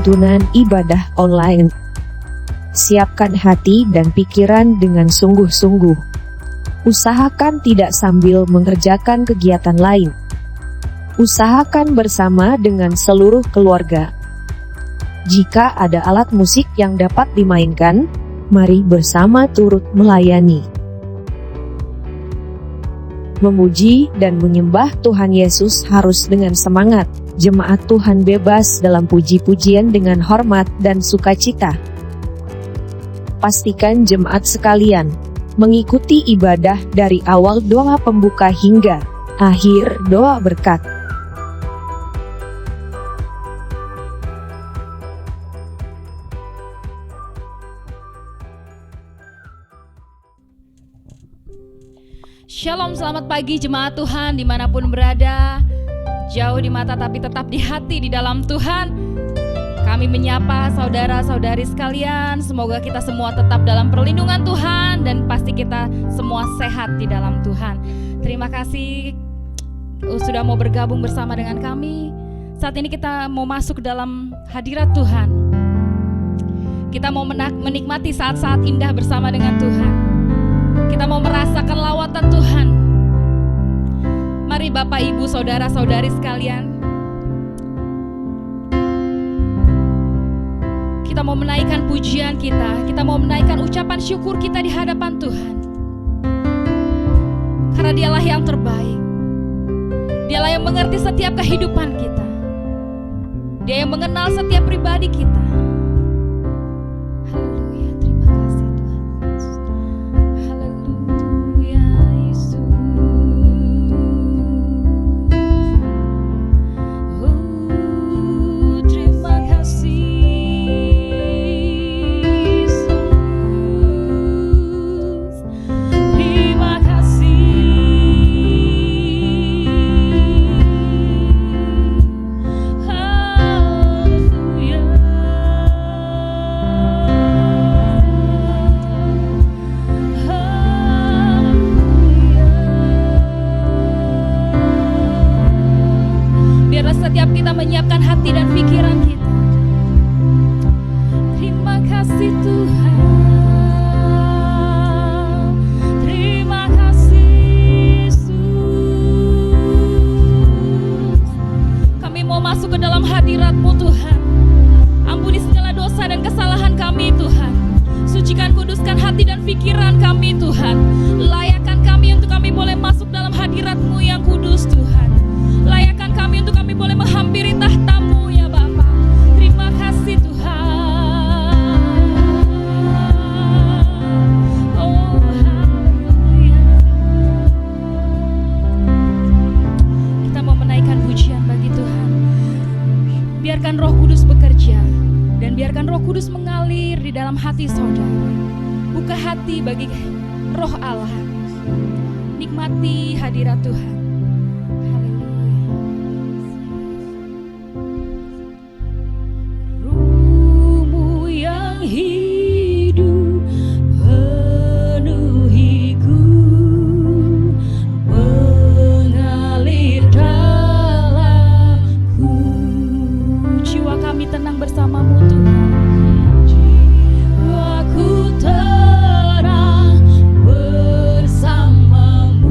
tuntunan ibadah online. Siapkan hati dan pikiran dengan sungguh-sungguh. Usahakan tidak sambil mengerjakan kegiatan lain. Usahakan bersama dengan seluruh keluarga. Jika ada alat musik yang dapat dimainkan, mari bersama turut melayani. Memuji dan menyembah Tuhan Yesus harus dengan semangat. Jemaat Tuhan bebas dalam puji-pujian dengan hormat dan sukacita. Pastikan jemaat sekalian mengikuti ibadah dari awal doa pembuka hingga akhir doa berkat. Shalom, selamat pagi jemaat Tuhan dimanapun berada. Jauh di mata tapi tetap di hati di dalam Tuhan. Kami menyapa saudara-saudari sekalian. Semoga kita semua tetap dalam perlindungan Tuhan dan pasti kita semua sehat di dalam Tuhan. Terima kasih sudah mau bergabung bersama dengan kami. Saat ini kita mau masuk dalam hadirat Tuhan. Kita mau menikmati saat-saat indah bersama dengan Tuhan. Kita mau merasakan lawatan Tuhan. Mari Bapak, Ibu, Saudara-saudari sekalian, kita mau menaikkan pujian kita mau menaikkan ucapan syukur kita di hadapan Tuhan. Karena Dialah yang terbaik. Dialah yang mengerti setiap kehidupan kita. Dia yang mengenal setiap pribadi kita. Setiap kita menyiapkan hati dan pikiran kita. Terima kasih Tuhan. Terima kasih Yesus. Kami mau masuk ke dalam hadirat-Mu Tuhan. Ampuni segala dosa dan kesalahan kami Tuhan. Sucikan, kuduskan hati dan pikiran kami Tuhan. Layakkan kami untuk kami boleh masuk dalam hadirat-Mu yang kudus Tuhan. Layakkan kami untuk kami boleh menghampiri tahta-Mu ya Bapa. Terima kasih Tuhan. Oh haleluya. Kita mau menaikkan pujian bagi Tuhan. Biarkan Roh Kudus bekerja dan biarkan Roh Kudus mengalir di dalam hati saudara. Buka hati bagi Roh Allah. Nikmati hadirat Tuhan. Hidup penuhiku, mengalir dalamku. Jiwa kami tenang bersama-Mu Tuhan. Jiwaku tenang bersama-Mu.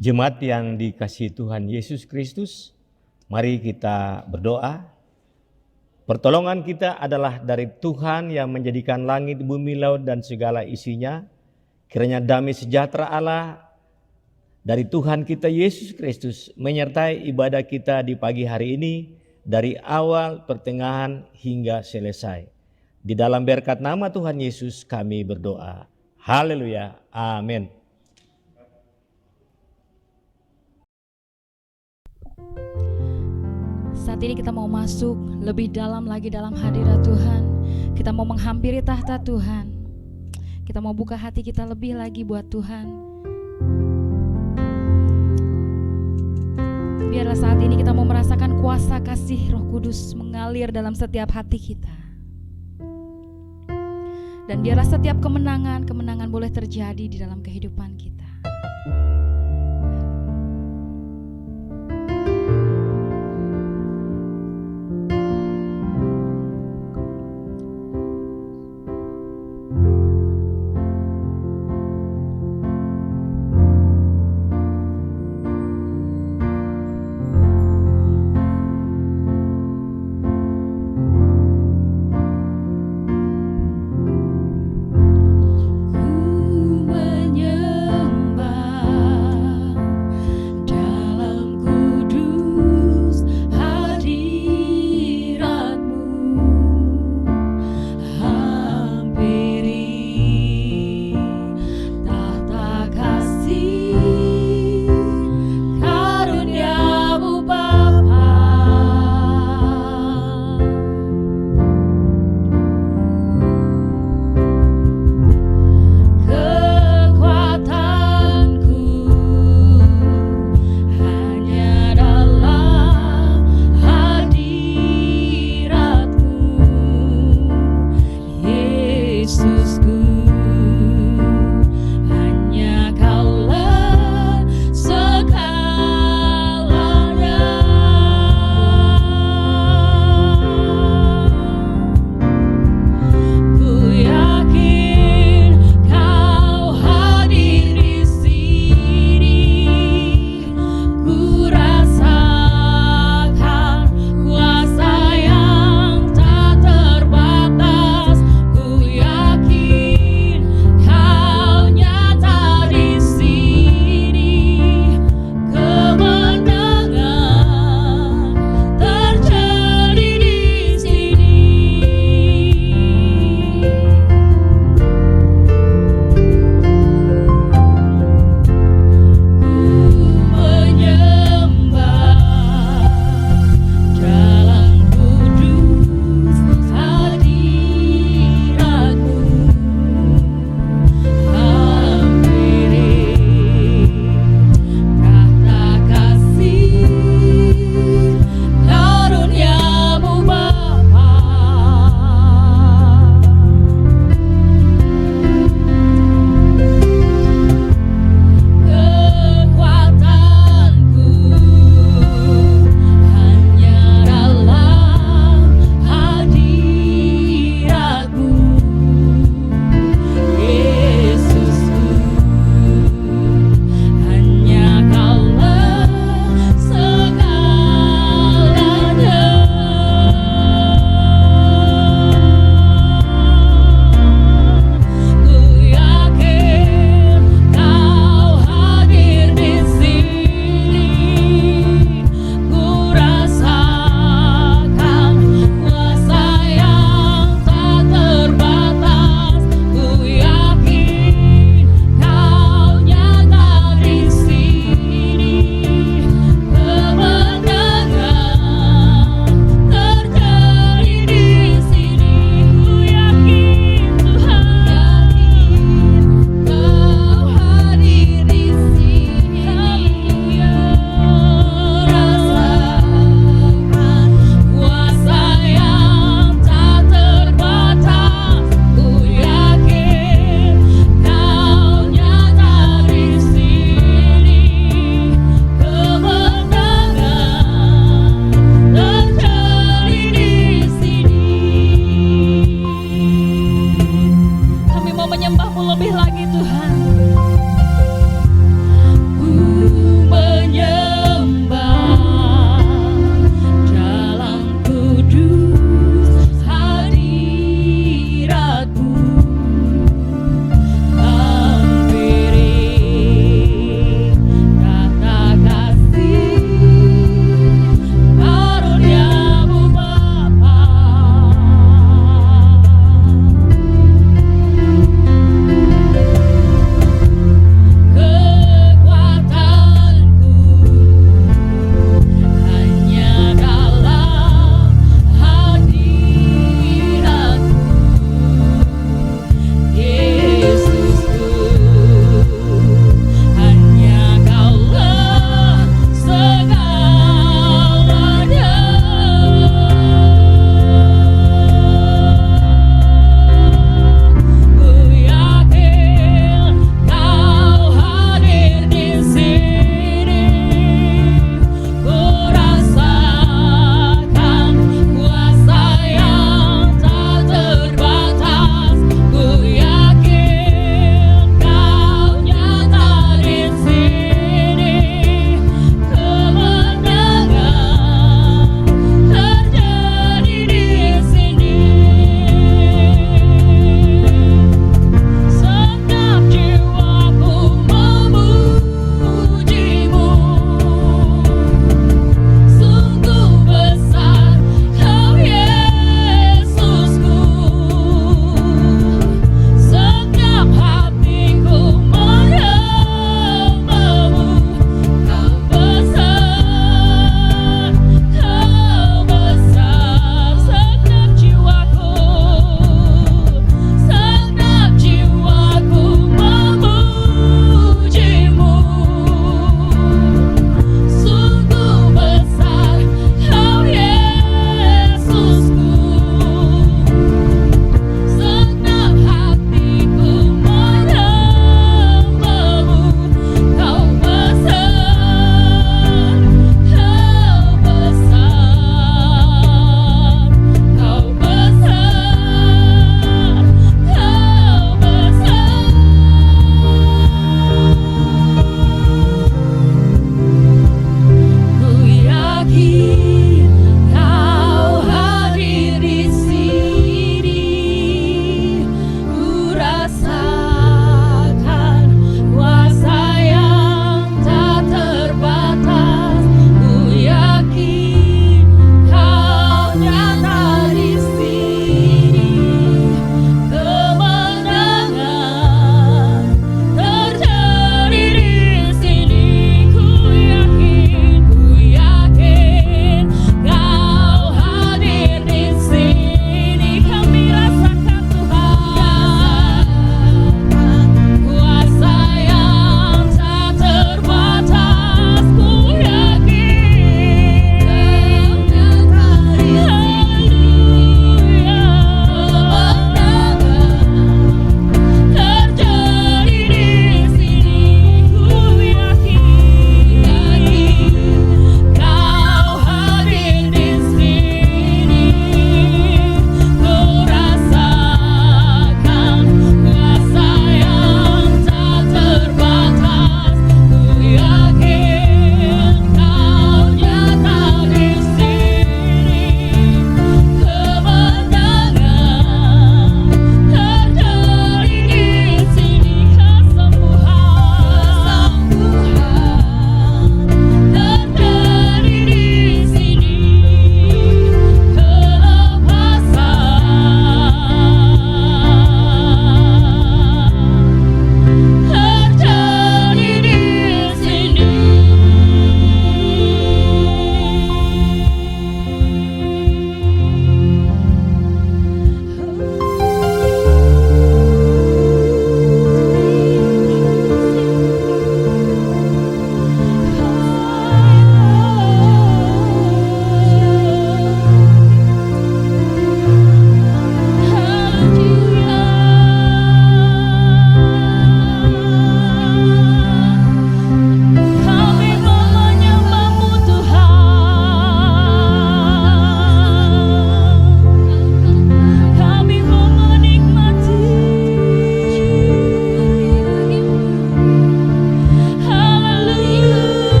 Jemaat yang dikasihi Tuhan Yesus Kristus, mari kita berdoa. Pertolongan kita adalah dari Tuhan yang menjadikan langit, bumi, laut, dan segala isinya. Kiranya damai sejahtera Allah dari Tuhan kita Yesus Kristus menyertai ibadah kita di pagi hari ini dari awal, pertengahan, hingga selesai. Di dalam berkat nama Tuhan Yesus kami berdoa. Haleluya. Amin. Saat ini kita mau masuk lebih dalam lagi dalam hadirat Tuhan. Kita mau menghampiri tahta Tuhan. Kita mau buka hati kita lebih lagi buat Tuhan. Biarlah saat ini kita mau merasakan kuasa kasih Roh Kudus mengalir dalam setiap hati kita. Dan biarlah setiap kemenangan boleh terjadi di dalam kehidupan kita. Ku menyembah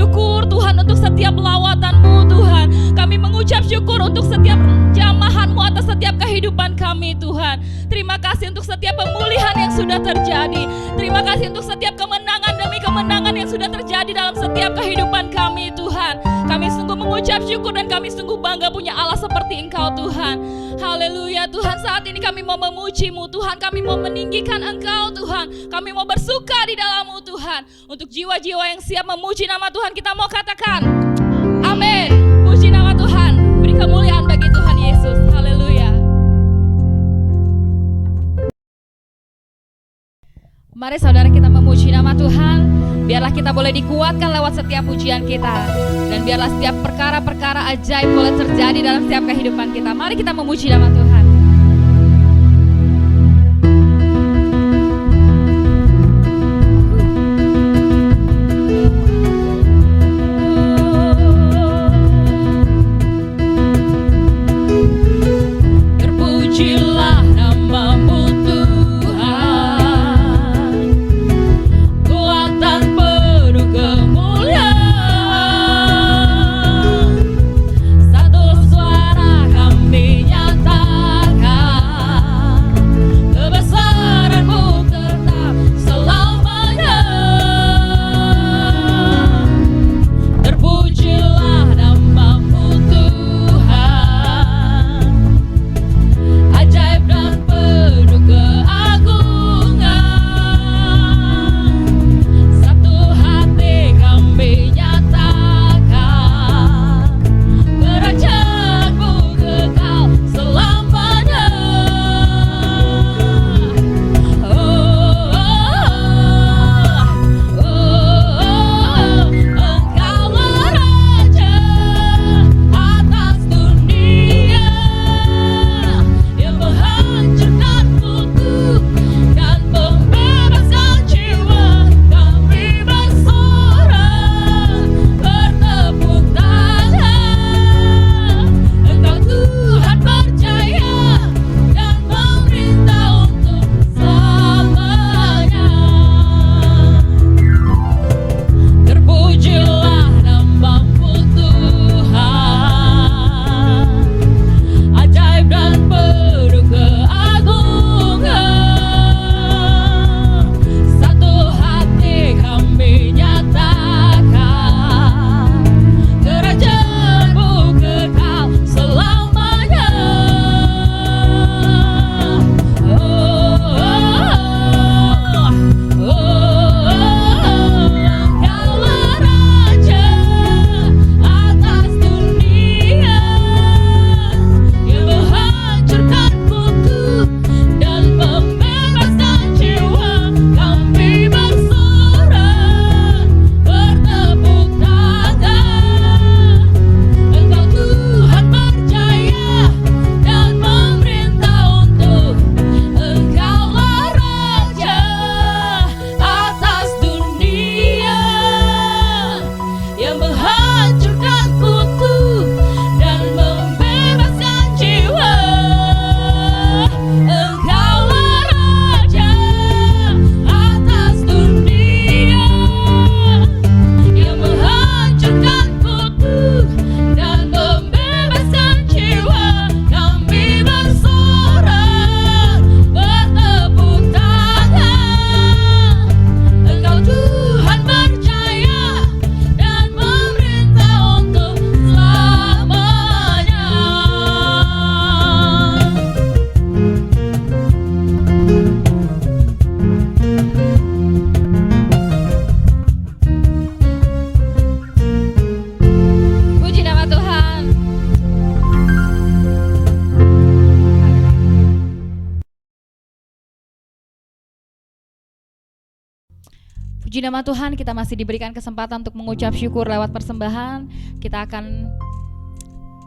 syukur Tuhan untuk setiap lawatan-Mu Tuhan. Kami mengucap syukur untuk setiap jamahan-Mu atas setiap kehidupan kami Tuhan. Terima kasih untuk setiap pemulihan yang sudah terjadi. Terima kasih untuk setiap kemenangan demi kemenangan yang sudah terjadi dalam setiap kehidupan kami Tuhan. Kami sungguh mengucap syukur dan kami sungguh bangga punya Allah seperti Engkau Tuhan. Haleluya Tuhan, saat ini kami mau memuji-Mu Tuhan. Kami mau meninggikan Engkau Tuhan. Kami mau bersuka di dalam-Mu Tuhan. Untuk jiwa-jiwa yang siap memuji nama Tuhan, kita mau katakan amin. Puji nama Tuhan. Beri kemuliaan bagi Tuhan Yesus. Haleluya. Mari saudara kita memuji nama Tuhan. Biarlah kita boleh dikuatkan lewat setiap pujian kita. Dan biarlah setiap perkara-perkara ajaib boleh terjadi dalam setiap kehidupan kita. Mari kita memuji nama Tuhan. Terpujilah nama-Mu Tuhan, kuatan penuh kemuliaan. Satu suara kami nyatakan, kebesaran-Mu tetap selamanya. Terpujilah nama-Mu Tuhan, ajaib dan penuh keagungan. Satu hati kami nyatakan, kerajaan-Mu kekal selamanya. Engkaulah Raja atas dunia, yang menghancurkan kutuk dan membebaskan jiwa. Kami bersorak, bertepuk tangan. Engkau Tuhan percaya dan memerintah untuk selamanya. Terpujilah nama-Mu Tuhan, ajaib dan penuh keagungan. Satu hati kami nyatakan, kerajaan-Mu kekal selamanya. Engkaulah Raja atas dunia, yang menghancurkan kutuk dan membebaskan jiwa. Kami bersorak, bertepuk tangan. Engkau Tuhan percaya dan memerintah untuk. Engkaulah Raja atas dunia, yang menghancurkan kutuk dan membebaskan jiwa. Engkaulah Raja atas dunia, yang menghancurkan kutuk dan membebaskan jiwa. Kami bersorak, bertepuk tangan. Engkau Tuhan percaya dan memerintah untuk selamanya. Puji nama Tuhan. Puji nama Tuhan, kita masih diberikan kesempatan untuk mengucap syukur lewat persembahan. Kita akan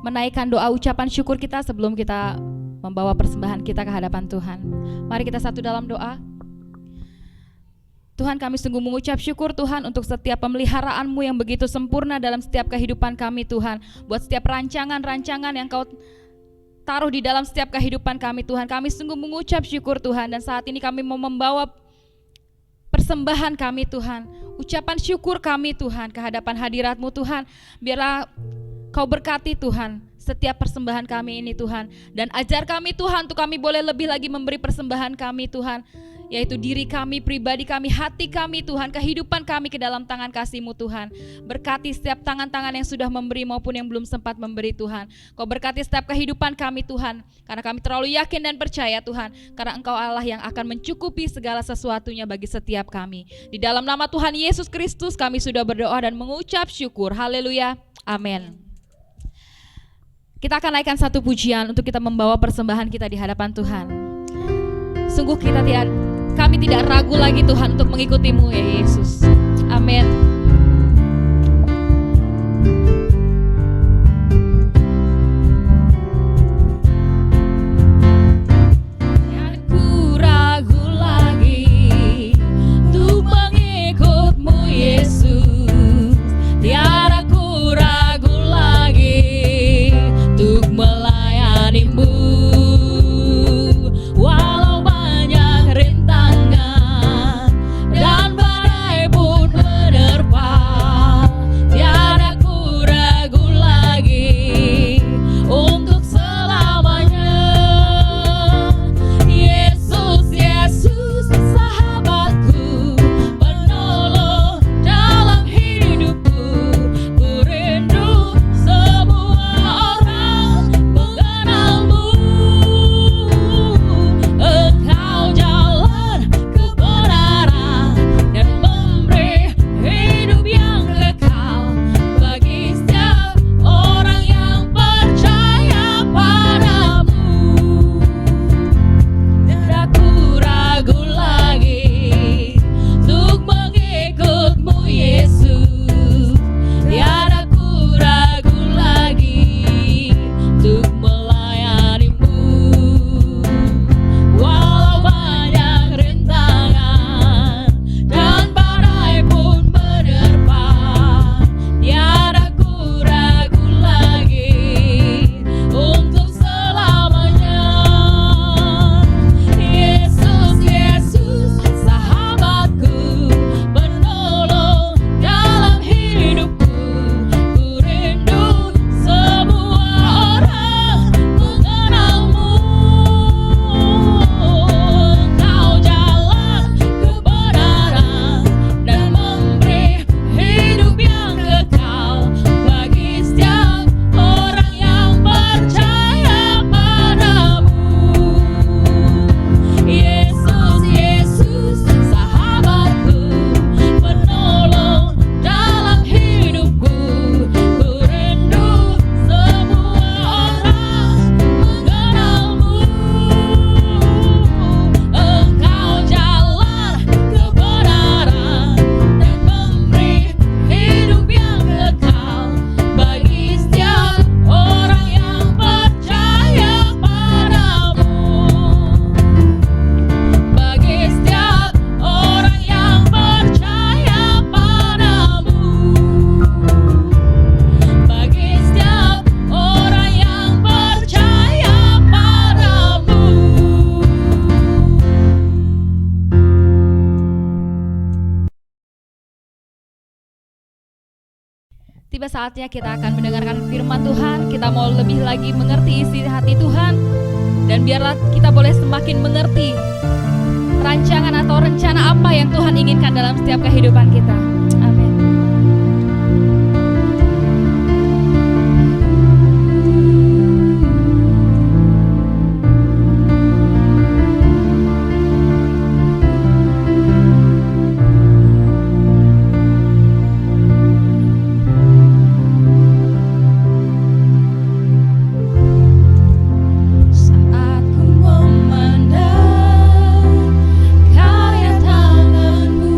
menaikkan doa ucapan syukur kita sebelum kita membawa persembahan kita ke hadapan Tuhan. Mari kita satu dalam doa. Tuhan, kami sungguh mengucap syukur Tuhan untuk setiap pemeliharaan-Mu yang begitu sempurna dalam setiap kehidupan kami Tuhan. Buat setiap rancangan-rancangan yang Kau taruh di dalam setiap kehidupan kami Tuhan. Kami sungguh mengucap syukur Tuhan, dan saat ini kami mau membawa persembahan kami Tuhan, ucapan syukur kami Tuhan ke hadapan hadirat-Mu Tuhan. Biarlah Kau berkati Tuhan setiap persembahan kami ini Tuhan, dan ajar kami Tuhan untuk kami boleh lebih lagi memberi persembahan kami Tuhan, yaitu diri kami, pribadi kami, hati kami Tuhan, kehidupan kami ke dalam tangan kasih-Mu Tuhan. Berkati setiap tangan-tangan yang sudah memberi maupun yang belum sempat memberi Tuhan. Kau berkati setiap kehidupan kami Tuhan, karena kami terlalu yakin dan percaya Tuhan, karena Engkau Allah yang akan mencukupi segala sesuatunya bagi setiap kami. Di dalam nama Tuhan Yesus Kristus kami sudah berdoa dan mengucap syukur. Haleluya, amin. Kita akan naikkan satu pujian untuk kita membawa persembahan kita di hadapan Tuhan. Sungguh kami tidak ragu lagi Tuhan untuk mengikuti-Mu ya Yesus. Amin. Aku ragu lagi untuk mengikut-Mu Yesus. Tiada ku ragu lagi untuk melayani-Mu. Walau banyak rintangan dan badai pun menerpa, tiada ku ragu lagi untuk selamanya. Yesus, Yesus, sahabatku, penolong dalam hidupku. Ku rindu semua orang mengenal-Mu. Engkau jalan kebenaran dan memberi hidup yang kekal bagi setiap orang yang percaya padamu. Tiada ku ragu lagi untuk mengikut-Mu Yesus. Tiada ku ragu lagi untuk melayani-Mu. Walau banyak rintangan dan badai pun menerpa, tiada ku ragu lagi untuk selamanya. Yesus, Yesus, sahabatku, penolong dalam hidupku. Ku rindu semua orang mengenal-Mu. Engkau jalan kebenaran dan memberi hidup yang kekal bagi setiap orang yang percaya padamu. Yesus, Yesus, sahabatku, penolong dalam hidupku. Ku rindu semua orang mengenal-Mu. Engkau jalan kebenaran dan memberi hidup yang kekal bagi setiap orang yang percaya padamu. Bagi setiap orang yang percaya padamu. Bagi setiap orang yang percaya padamu. Tiba saatnya kita akan mendengarkan firman Tuhan. Kita mau lebih lagi mengerti isi hati Tuhan, dan biarlah kita boleh semakin mengerti rancangan atau rencana apa yang Tuhan inginkan dalam setiap kehidupan kita. Amin. Saat ku memandang karya tangan-Mu,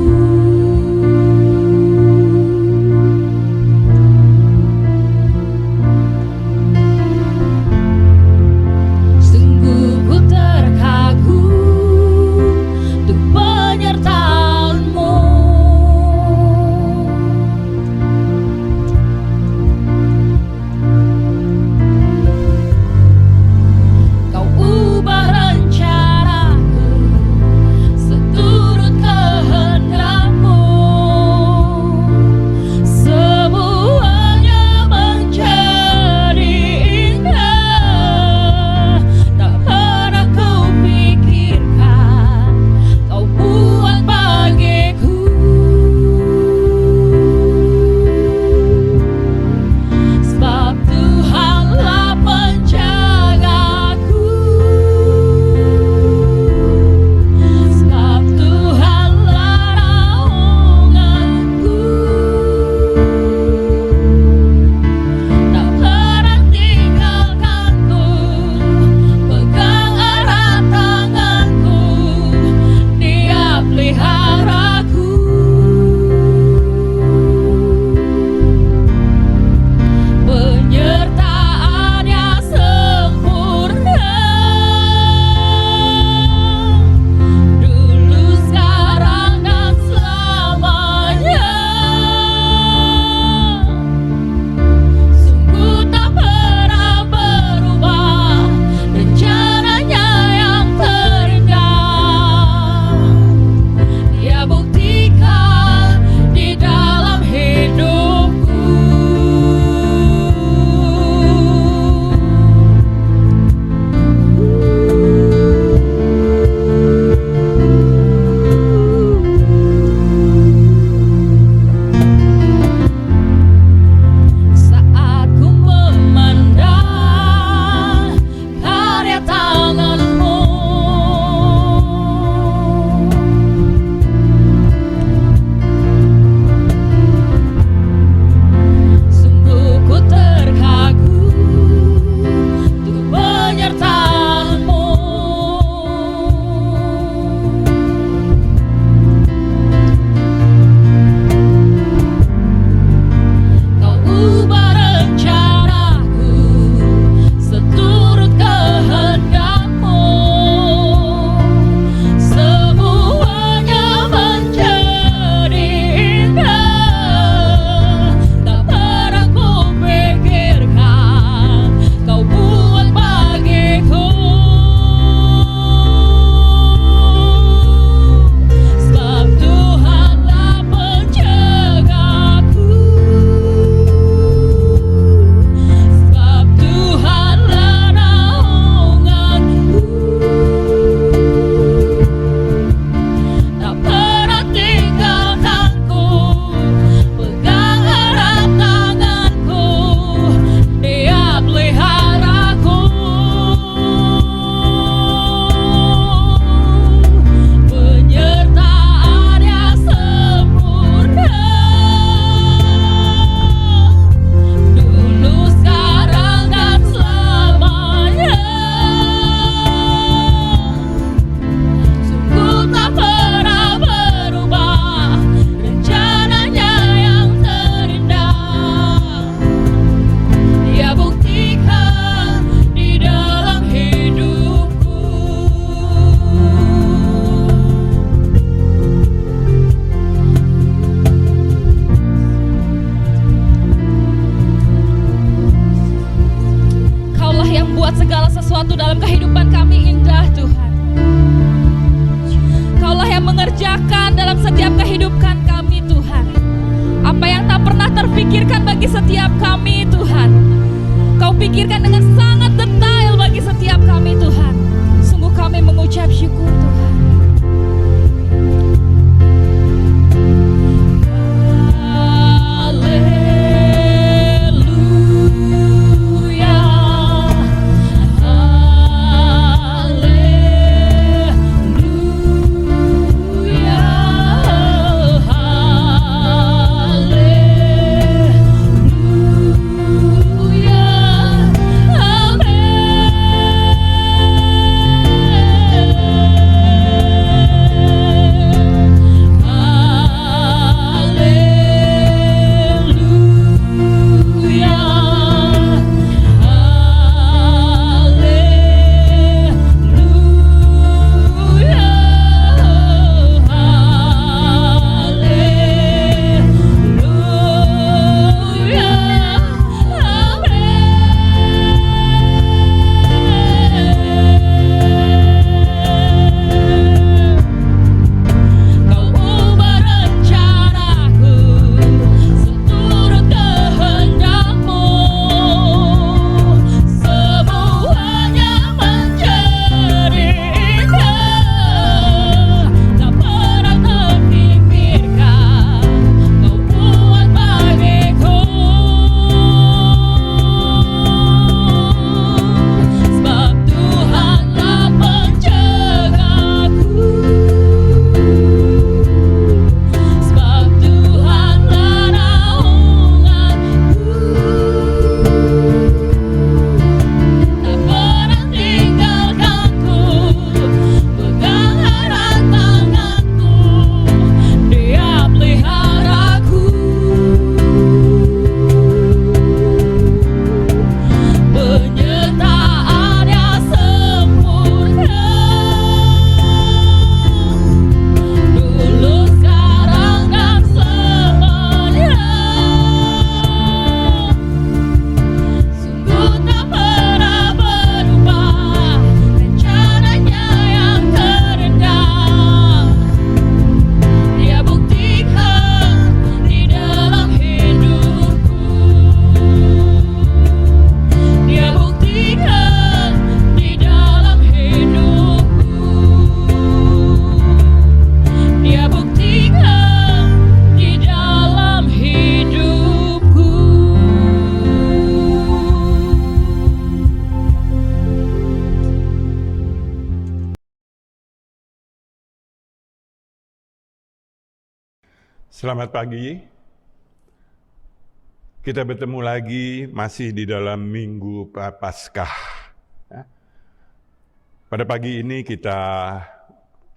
sesuatu dalam kehidupan kami indah Tuhan. Kaulah yang mengerjakan dalam setiap kehidupan kami Tuhan. Apa yang tak pernah terpikirkan bagi setiap kami Tuhan, Kau pikirkan dengan sangat detail bagi setiap kami Tuhan. Sungguh kami mengucap syukur Tuhan. Selamat pagi. Kita bertemu lagi masih di dalam Minggu Paskah. Pada pagi ini kita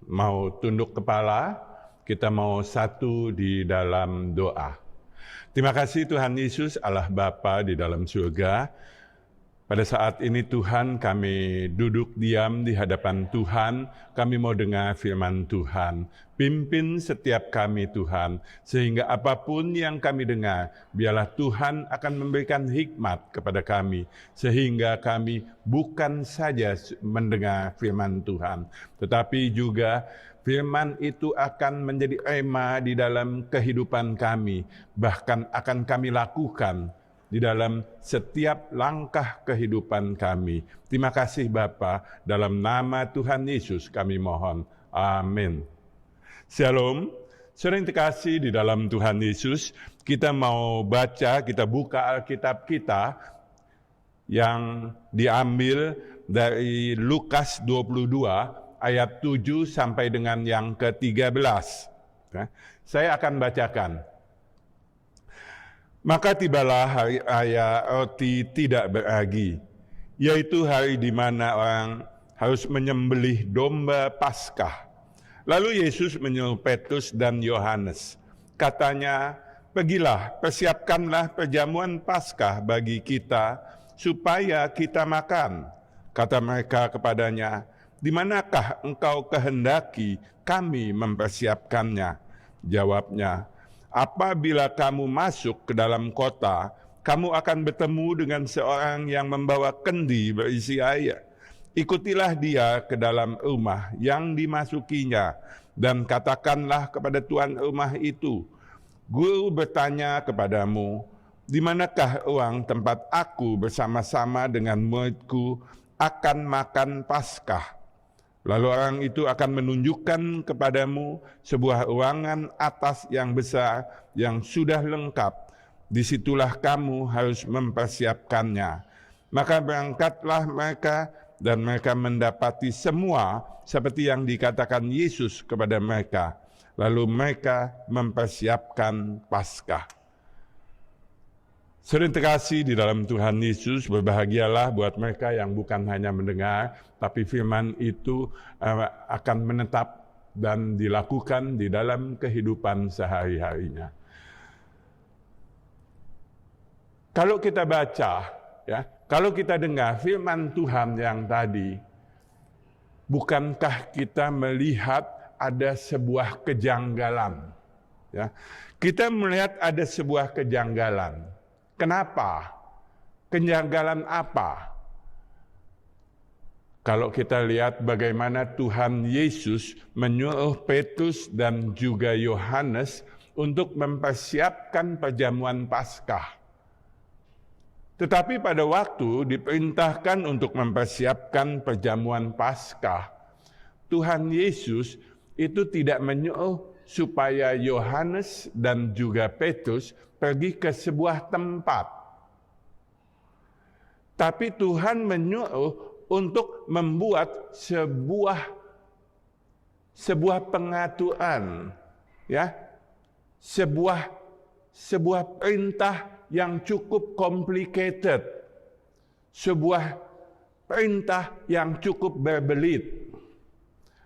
mau tunduk kepala, kita mau satu di dalam doa. Terima kasih Tuhan Yesus, Allah Bapa di dalam surga. Pada saat ini Tuhan, kami duduk diam di hadapan Tuhan, kami mau dengar firman Tuhan. Pimpin setiap kami Tuhan, sehingga apapun yang kami dengar, biarlah Tuhan akan memberikan hikmat kepada kami, sehingga kami bukan saja mendengar firman Tuhan, tetapi juga firman itu akan menjadi rema di dalam kehidupan kami, bahkan akan kami lakukan di dalam setiap langkah kehidupan kami. Terima kasih Bapa, dalam nama Tuhan Yesus kami mohon. Amin. Shalom. Saudara yang terkasih di dalam Tuhan Yesus, kita mau baca, kita buka Alkitab kita yang diambil dari Lukas 22 ayat 7 sampai dengan yang ke-13. Saya akan bacakan. Maka tibalah hari raya roti tidak beragi, yaitu hari di mana orang harus menyembelih domba Paskah. Lalu Yesus menyuruh Petrus dan Yohanes. Katanya, pergilah, persiapkanlah perjamuan Paskah bagi kita, supaya kita makan. Kata mereka kepadanya, di manakah engkau kehendaki kami mempersiapkannya? Jawabnya, apabila kamu masuk ke dalam kota, kamu akan bertemu dengan seorang yang membawa kendi berisi air. Ikutilah dia ke dalam rumah yang dimasukinya, dan katakanlah kepada tuan rumah itu, Guru bertanya kepadamu, di manakah ruang tempat aku bersama-sama dengan muridku akan makan Paskah? Lalu orang itu akan menunjukkan kepadamu sebuah ruangan atas yang besar yang sudah lengkap. Disitulah kamu harus mempersiapkannya. Maka berangkatlah mereka, dan mereka mendapati semua seperti yang dikatakan Yesus kepada mereka. Lalu mereka mempersiapkan Paskah. Saudara terkasih di dalam Tuhan Yesus, berbahagialah buat mereka yang bukan hanya mendengar, tapi firman itu akan menetap dan dilakukan di dalam kehidupan sehari-harinya. Kalau kita baca, ya, kalau kita dengar firman Tuhan yang tadi, bukankah kita melihat ada sebuah kejanggalan? Ya, kita melihat ada sebuah kejanggalan. Kenapa? Kejanggalan apa? Kalau kita lihat bagaimana Tuhan Yesus menyuruh Petrus dan juga Yohanes untuk mempersiapkan perjamuan Paskah. Tetapi pada waktu diperintahkan untuk mempersiapkan perjamuan Paskah, Tuhan Yesus itu tidak menyuruh supaya Yohanes dan juga Petrus pergi ke sebuah tempat. Tapi Tuhan menyuruh untuk membuat sebuah pengaturan, ya, sebuah perintah yang cukup complicated, sebuah perintah yang cukup berbelit.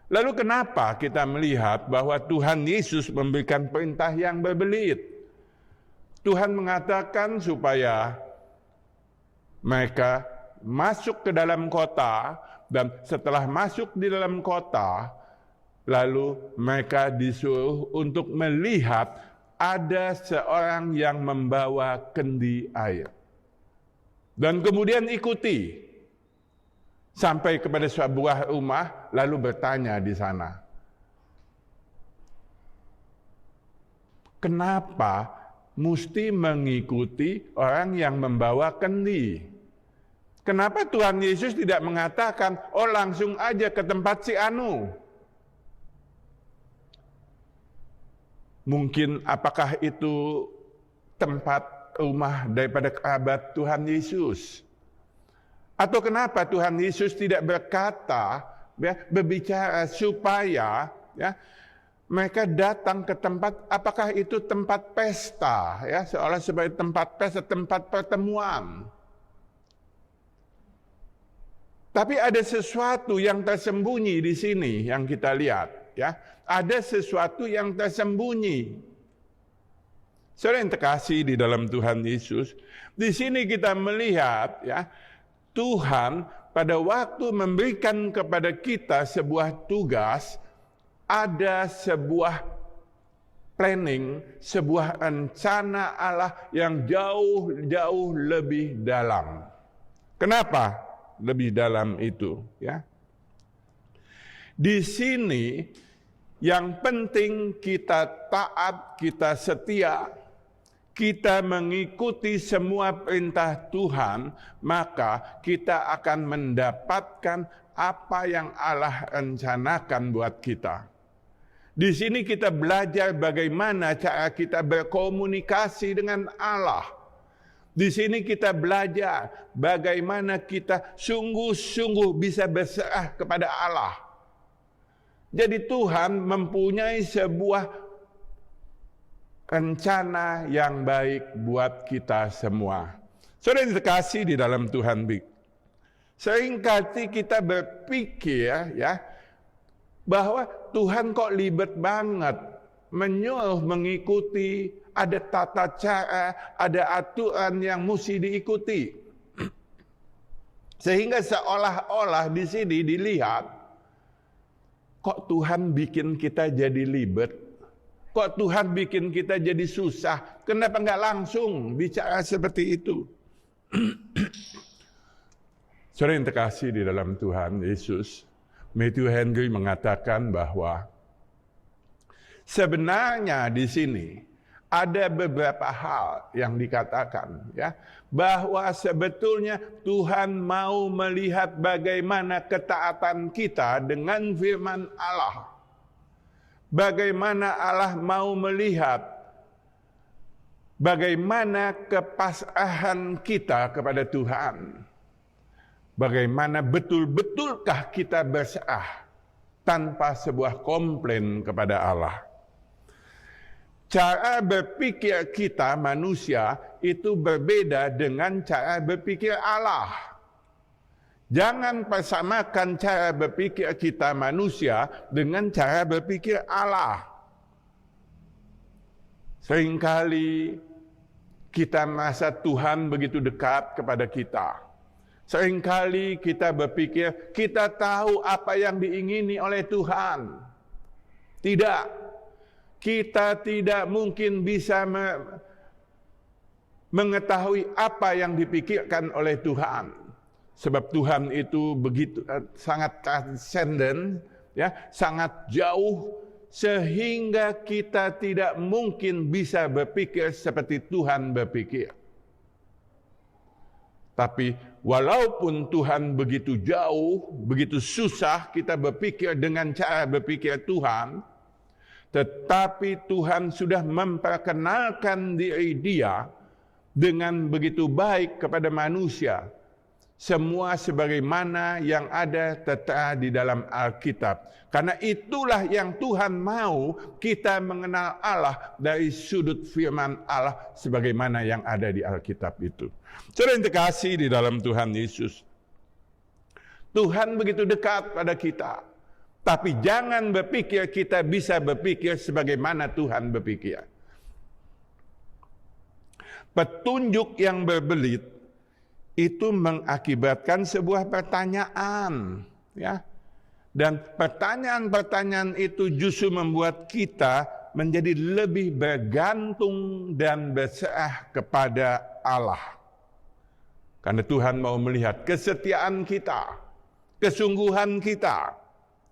Lalu kenapa kita melihat bahwa Tuhan Yesus memberikan perintah yang berbelit? Tuhan mengatakan supaya mereka masuk ke dalam kota, dan setelah masuk di dalam kota, lalu mereka disuruh untuk melihat ada seorang yang membawa kendi air. Dan kemudian ikuti sampai kepada sebuah rumah, lalu bertanya di sana, kenapa mesti mengikuti orang yang membawa kendi? Kenapa Tuhan Yesus tidak mengatakan, oh langsung aja ke tempat si anu? Mungkin apakah itu tempat rumah daripada kerabat Tuhan Yesus? Atau kenapa Tuhan Yesus tidak berkata, ya, berbicara supaya, ya, mereka datang ke tempat, apakah itu tempat pesta, ya, seolah sebagai tempat pesta, tempat pertemuan. Tapi ada sesuatu yang tersembunyi di sini yang kita lihat, ya. Ada sesuatu yang tersembunyi. Saudara yang terkasih di dalam Tuhan Yesus, di sini kita melihat, ya, Tuhan pada waktu memberikan kepada kita sebuah tugas, ada sebuah planning, sebuah rencana Allah yang jauh-jauh lebih dalam. Kenapa lebih dalam itu? Ya, di sini yang penting kita taat, kita setia, kita mengikuti semua perintah Tuhan, maka kita akan mendapatkan apa yang Allah rencanakan buat kita. Di sini kita belajar bagaimana cara kita berkomunikasi dengan Allah. Di sini kita belajar bagaimana kita sungguh-sungguh bisa berserah kepada Allah. Jadi Tuhan mempunyai sebuah rencana yang baik buat kita semua. Saudara yang terkasih di dalam Tuhan, seringkali kita berpikir, ya, bahwa Tuhan kok libet banget menyuruh mengikuti, ada tata cara, ada aturan yang mesti diikuti. Sehingga seolah-olah di sini dilihat, kok Tuhan bikin kita jadi libet? Kok Tuhan bikin kita jadi susah? Kenapa nggak langsung bicara seperti itu? Saudara yang terkasih di dalam Tuhan Yesus, Matthew Henry mengatakan bahwa sebenarnya di sini ada beberapa hal yang dikatakan, ya, bahwa sebetulnya Tuhan mau melihat bagaimana ketaatan kita dengan firman Allah. Bagaimana Allah mau melihat bagaimana kepasrahan kita kepada Tuhan. Bagaimana betul-betulkah kita berserah tanpa sebuah komplain kepada Allah. Cara berpikir kita manusia itu berbeda dengan cara berpikir Allah. Jangan persamakan cara berpikir kita manusia dengan cara berpikir Allah. Seringkali kita merasa Tuhan begitu dekat kepada kita. Seringkali kita berpikir kita tahu apa yang diingini oleh Tuhan. Tidak. Kita tidak mungkin bisa mengetahui apa yang dipikirkan oleh Tuhan. Sebab Tuhan itu begitu sangat transenden, ya, sangat jauh, sehingga kita tidak mungkin bisa berpikir seperti Tuhan berpikir. Tapi walaupun Tuhan begitu jauh, begitu susah kita berpikir dengan cara berpikir Tuhan, tetapi Tuhan sudah memperkenalkan diri Dia dengan begitu baik kepada manusia. Semua sebagaimana yang ada tertera di dalam Alkitab. Karena itulah yang Tuhan mau kita mengenal Allah dari sudut firman Allah sebagaimana yang ada di Alkitab itu. Saudara yang terkasih di dalam Tuhan Yesus, Tuhan begitu dekat pada kita. Tapi jangan berpikir kita bisa berpikir sebagaimana Tuhan berpikir. Petunjuk yang berbelit itu mengakibatkan sebuah pertanyaan, ya. Dan pertanyaan-pertanyaan itu justru membuat kita menjadi lebih bergantung dan berserah kepada Allah. Karena Tuhan mau melihat kesetiaan kita, kesungguhan kita,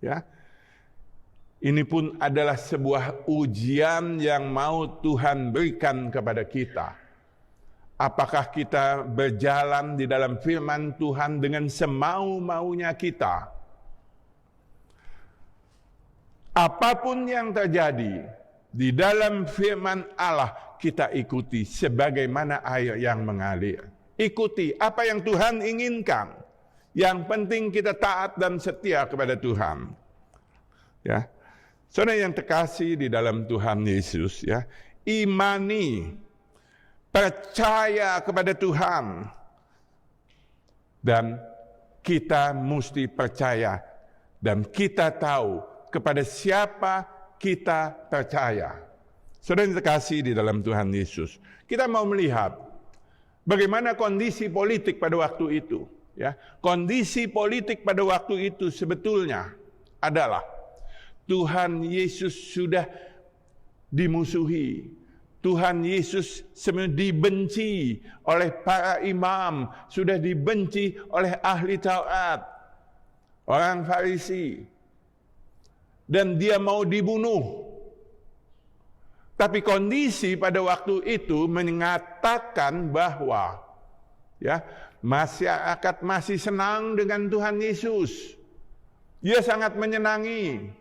ya. Ini pun adalah sebuah ujian yang mau Tuhan berikan kepada kita. Apakah kita berjalan di dalam firman Tuhan dengan semau-maunya kita? Apapun yang terjadi di dalam firman Allah, kita ikuti sebagaimana air yang mengalir. Ikuti apa yang Tuhan inginkan. Yang penting kita taat dan setia kepada Tuhan. Ya. Saudara yang terkasih di dalam Tuhan Yesus, ya, imani, percaya kepada Tuhan. Dan kita mesti percaya dan kita tahu kepada siapa kita percaya. Saudara yang terkasih di dalam Tuhan Yesus, kita mau melihat bagaimana kondisi politik pada waktu itu. Ya, kondisi politik pada waktu itu sebetulnya adalah Tuhan Yesus sudah dimusuhi. Tuhan Yesus sebenarnya dibenci oleh para imam, sudah dibenci oleh ahli Taurat, orang Farisi. Dan dia mau dibunuh. Tapi kondisi pada waktu itu mengatakan bahwa, ya, masyarakat masih senang dengan Tuhan Yesus. Dia sangat menyenangi.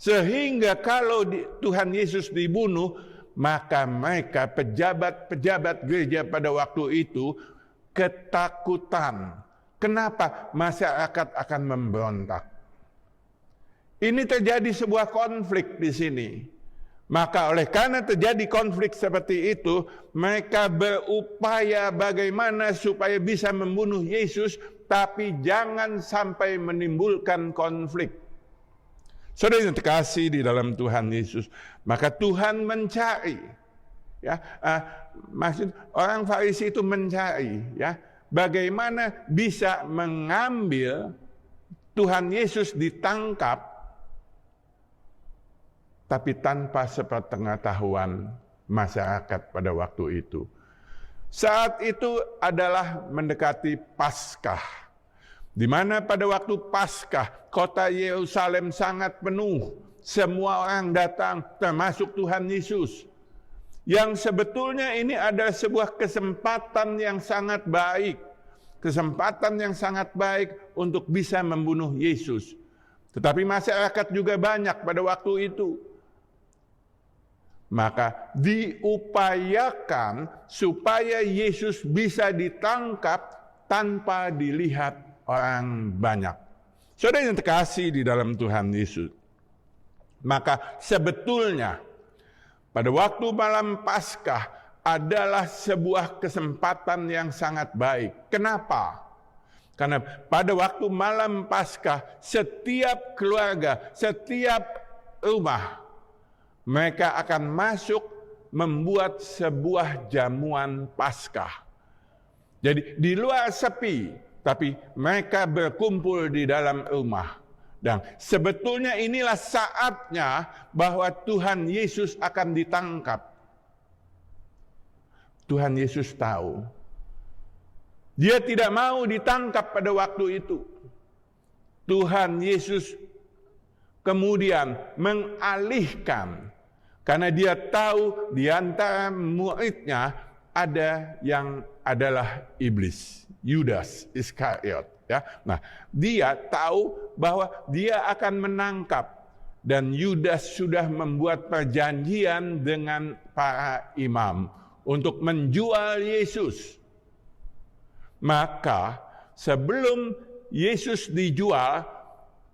Sehingga kalau Tuhan Yesus dibunuh, maka mereka pejabat-pejabat gereja pada waktu itu ketakutan. Kenapa? Masyarakat akan memberontak. Ini terjadi sebuah konflik di sini. Maka oleh karena terjadi konflik seperti itu, mereka berupaya bagaimana supaya bisa membunuh Yesus, tapi jangan sampai menimbulkan konflik. Saudara yang terkasih di dalam Tuhan Yesus, maka Tuhan mencari, ya, maksud orang Farisi itu mencari, ya, bagaimana bisa mengambil Tuhan Yesus ditangkap, tapi tanpa sepengetahuan masyarakat pada waktu itu. Saat itu adalah mendekati Paskah. Di mana pada waktu Paskah, kota Yerusalem sangat penuh. Semua orang datang, termasuk Tuhan Yesus. Yang sebetulnya ini adalah sebuah kesempatan yang sangat baik. Kesempatan yang sangat baik untuk bisa membunuh Yesus. Tetapi masyarakat juga banyak pada waktu itu. Maka diupayakan supaya Yesus bisa ditangkap tanpa dilihat orang banyak. Saudara yang terkasih di dalam Tuhan Yesus. Maka sebetulnya pada waktu malam Paskah adalah sebuah kesempatan yang sangat baik. Kenapa? Karena pada waktu malam Paskah, setiap keluarga, setiap rumah, mereka akan masuk membuat sebuah jamuan Paskah. Jadi di luar sepi, tapi mereka berkumpul di dalam rumah. Dan sebetulnya inilah saatnya bahwa Tuhan Yesus akan ditangkap. Tuhan Yesus tahu. Dia tidak mau ditangkap pada waktu itu. Tuhan Yesus kemudian mengalihkan. Karena dia tahu di antara muridnya ada yang adalah iblis. Yudas Iskariot. Ya, nah, dia tahu bahwa dia akan menangkap dan Yudas sudah membuat perjanjian dengan para imam untuk menjual Yesus. Maka sebelum Yesus dijual,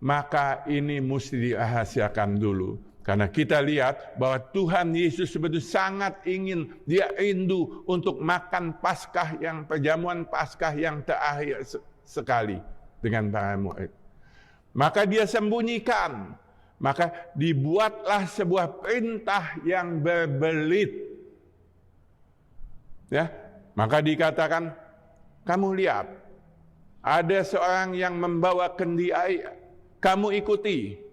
maka ini mesti dirahasiakan dulu. Karena kita lihat bahwa Tuhan Yesus sebetulnya sangat ingin, dia rindu untuk makan Paskah yang perjamuan Paskah yang terakhir sekali dengan para murid. Maka dia sembunyikan. Maka dibuatlah sebuah perintah yang berbelit. Ya, maka dikatakan, kamu lihat, ada seorang yang membawa kendi air, kamu ikuti.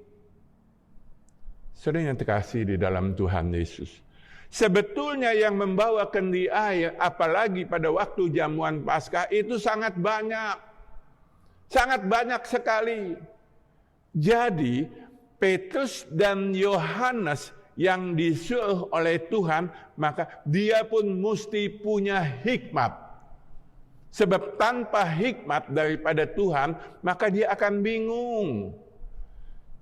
Saudara yang terkasih di dalam Tuhan Yesus. Sebetulnya yang membawa kendi air, apalagi pada waktu jamuan Paskah, itu sangat banyak. Sangat banyak sekali. Jadi Petrus dan Yohanes yang disuruh oleh Tuhan, maka dia pun mesti punya hikmat. Sebab tanpa hikmat daripada Tuhan, maka dia akan bingung.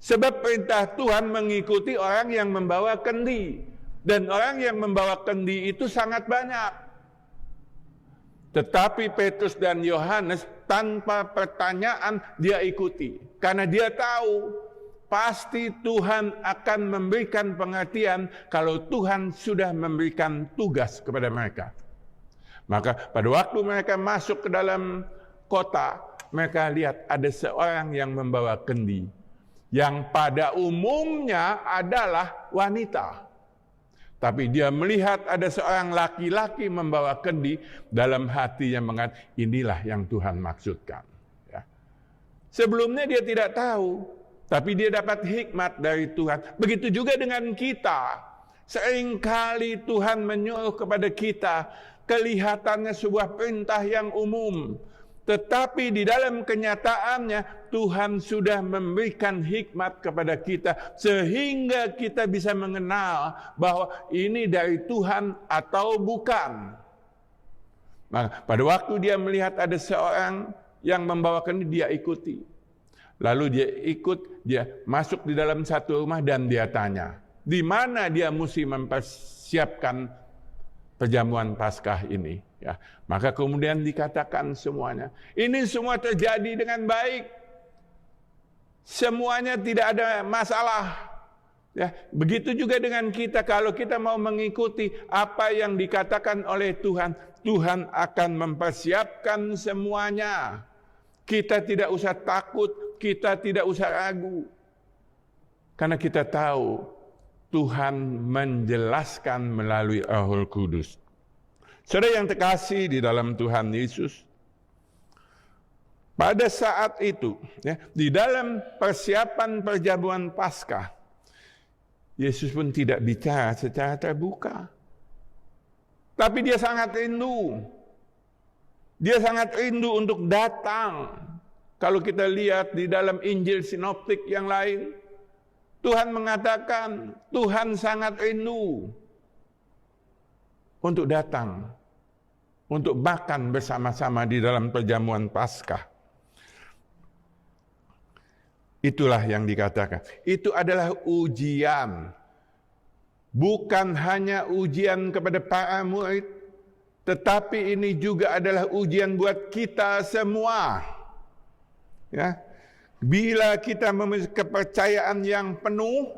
Sebab perintah Tuhan mengikuti orang yang membawa kendi. Dan orang yang membawa kendi itu sangat banyak. Tetapi Petrus dan Yohanes tanpa pertanyaan dia ikuti. Karena dia tahu pasti Tuhan akan memberikan pengertian kalau Tuhan sudah memberikan tugas kepada mereka. Maka pada waktu mereka masuk ke dalam kota, mereka lihat ada seorang yang membawa kendi. Yang pada umumnya adalah wanita. Tapi dia melihat ada seorang laki-laki membawa kendi, dalam hatinya mengatakan, inilah yang Tuhan maksudkan. Ya. Sebelumnya dia tidak tahu, tapi dia dapat hikmat dari Tuhan. Begitu juga dengan kita. Seringkali Tuhan menyuruh kepada kita, kelihatannya sebuah perintah yang umum. Tetapi di dalam kenyataannya Tuhan sudah memberikan hikmat kepada kita sehingga kita bisa mengenal bahwa ini dari Tuhan atau bukan. Maka pada waktu dia melihat ada seorang yang membawakan dia ikuti. Lalu dia ikut, dia masuk di dalam satu rumah dan dia tanya, di mana dia mesti mempersiapkan perjamuan Paskah ini. Ya, maka kemudian dikatakan semuanya. Ini semua terjadi dengan baik. Semuanya tidak ada masalah. Ya, begitu juga dengan kita. Kalau kita mau mengikuti apa yang dikatakan oleh Tuhan, Tuhan akan mempersiapkan semuanya. Kita tidak usah takut, kita tidak usah ragu. Karena kita tahu Tuhan menjelaskan melalui Roh Kudus. Saudara yang terkasih di dalam Tuhan Yesus, pada saat itu, ya, di dalam persiapan perjamuan Paskah, Yesus pun tidak bicara secara terbuka. Tapi dia sangat rindu. Dia sangat rindu untuk datang Kalau kita lihat di dalam Injil sinoptik yang lain, Tuhan mengatakan Tuhan sangat rindu untuk datang, untuk makan bersama-sama di dalam perjamuan Paskah. Itulah yang dikatakan. Itu adalah ujian. Bukan hanya ujian kepada para murid, tetapi ini juga adalah ujian buat kita semua. Ya. Bila kita memiliki kepercayaan yang penuh,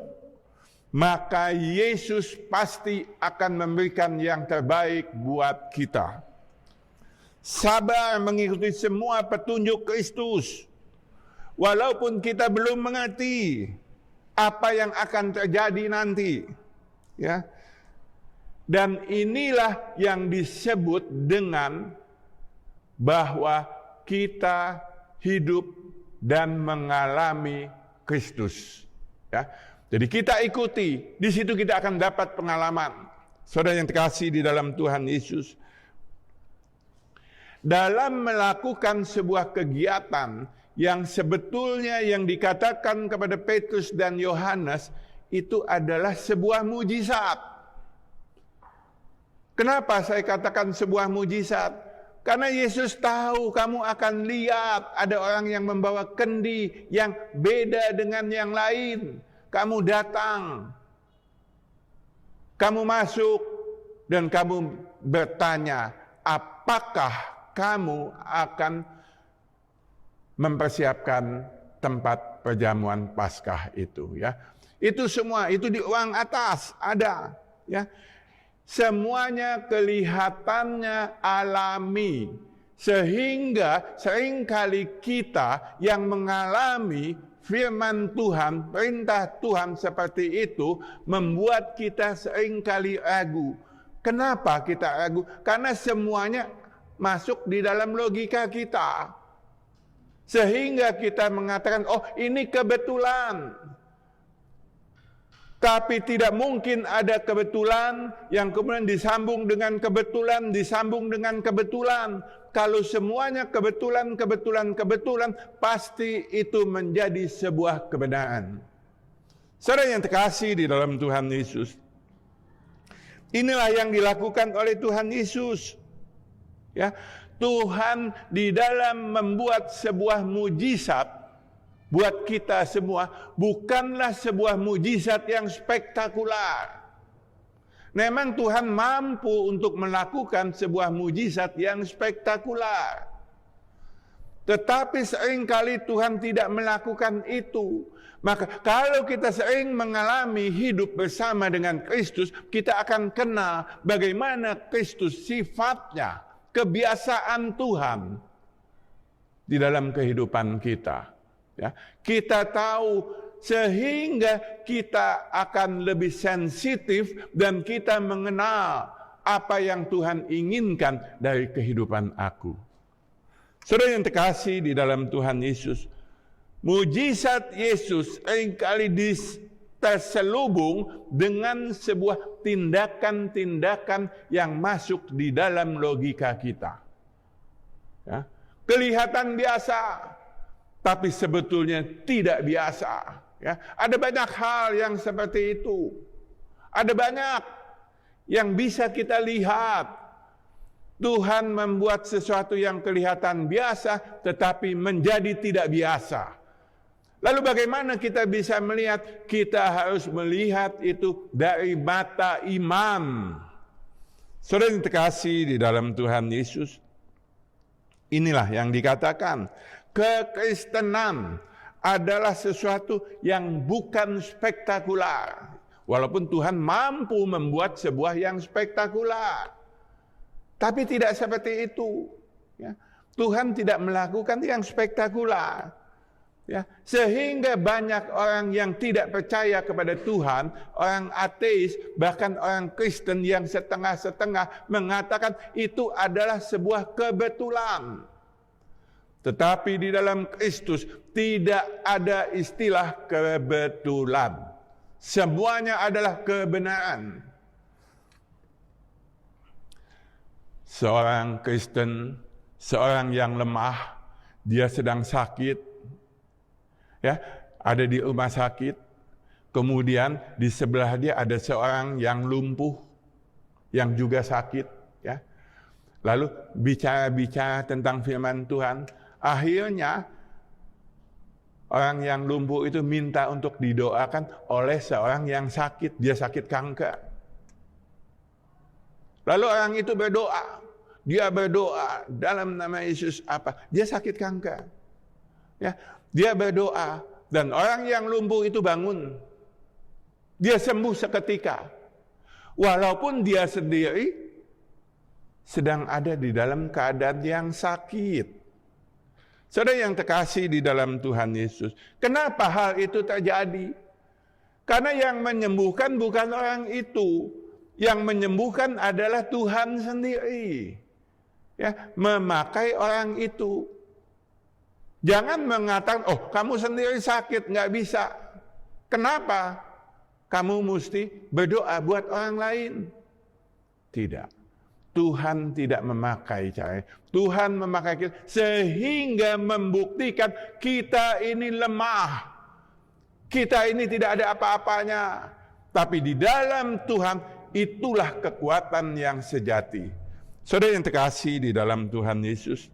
maka Yesus pasti akan memberikan yang terbaik buat kita. Sabar mengikuti semua petunjuk Kristus. Walaupun kita belum mengerti apa yang akan terjadi nanti. Ya. Dan inilah yang disebut dengan bahwa kita hidup dan mengalami Kristus. Ya. Jadi kita ikuti, di situ kita akan dapat pengalaman. Saudara yang terkasih di dalam Tuhan Yesus, dalam melakukan sebuah kegiatan yang sebetulnya yang dikatakan kepada Petrus dan Yohanes itu adalah sebuah mujizat. Kenapa saya katakan sebuah mujizat? Karena Yesus tahu kamu akan lihat ada orang yang membawa kendi yang beda dengan yang lain. Kamu datang, kamu masuk, dan kamu bertanya, apakah kamu akan mempersiapkan tempat perjamuan Paskah itu? Ya, itu semua, itu di ruang atas ada. Ya. Semuanya kelihatannya alami, sehingga seringkali kita yang mengalami firman Tuhan, perintah Tuhan seperti itu membuat kita seringkali ragu. Kenapa kita ragu? Karena semuanya masuk di dalam logika kita, sehingga kita mengatakan, oh ini kebetulan. Tapi tidak mungkin ada kebetulan yang kemudian disambung dengan kebetulan, disambung dengan kebetulan. Kalau semuanya kebetulan, pasti itu menjadi sebuah kebenaran. Saudara yang terkasih di dalam Tuhan Yesus, inilah yang dilakukan oleh Tuhan Yesus. Ya, Tuhan di dalam membuat sebuah mujizat buat kita semua, bukanlah sebuah mujizat yang spektakular. Memang Tuhan mampu untuk melakukan sebuah mujizat yang spektakular. Tetapi seringkali Tuhan tidak melakukan itu. Maka kalau kita sering mengalami hidup bersama dengan Kristus, kita akan kenal bagaimana Kristus sifatnya, kebiasaan Tuhan di dalam kehidupan kita. Ya, kita tahu sehingga kita akan lebih sensitif dan kita mengenal apa yang Tuhan inginkan dari kehidupan aku. Saudara yang terkasih di dalam Tuhan Yesus, mujizat Yesus seringkali terselubung dengan sebuah tindakan-tindakan yang masuk di dalam logika kita. Ya, kelihatan biasa, tapi sebetulnya tidak biasa. Ya, ada banyak hal yang seperti itu. Ada banyak yang bisa kita lihat. Tuhan membuat sesuatu yang kelihatan biasa, tetapi menjadi tidak biasa. Lalu bagaimana kita bisa melihat? Kita harus melihat itu dari mata iman. Saudara yang terkasih di dalam Tuhan Yesus, inilah yang dikatakan, kekristenan adalah sesuatu yang bukan spektakular. Walaupun Tuhan mampu membuat sebuah yang spektakular, tapi tidak seperti itu. Ya. Tuhan tidak melakukan yang spektakular. Ya. Sehingga banyak orang yang tidak percaya kepada Tuhan, orang ateis, bahkan orang Kristen yang setengah-setengah mengatakan itu adalah sebuah kebetulan. Tetapi di dalam Kristus tidak ada istilah kebetulan. Semuanya adalah kebenaran. Seorang Kristen, seorang yang lemah, dia sedang sakit, ya, ada di rumah sakit, kemudian di sebelah dia ada seorang yang lumpuh, yang juga sakit, ya. Lalu bicara-bicara tentang firman Tuhan, akhirnya orang yang lumpuh itu minta untuk didoakan oleh seorang yang sakit, dia sakit kanker. Lalu orang itu berdoa, dia berdoa dalam nama Yesus apa? Dia sakit kanker. Ya, dia berdoa dan orang yang lumpuh itu bangun. Dia sembuh seketika. Walaupun dia sendiri sedang ada di dalam keadaan yang sakit. Saudara yang terkasih di dalam Tuhan Yesus, kenapa hal itu terjadi? Karena yang menyembuhkan bukan orang itu, yang menyembuhkan adalah Tuhan sendiri. Ya, memakai orang itu. Jangan mengatakan, oh kamu sendiri sakit, nggak bisa. Kenapa? Kamu mesti berdoa buat orang lain. Tidak. Tuhan tidak memakai cara. Tuhan memakai kita sehingga membuktikan kita ini lemah. Kita ini tidak ada apa-apanya. Tapi di dalam Tuhan itulah kekuatan yang sejati. Saudara yang terkasih di dalam Tuhan Yesus,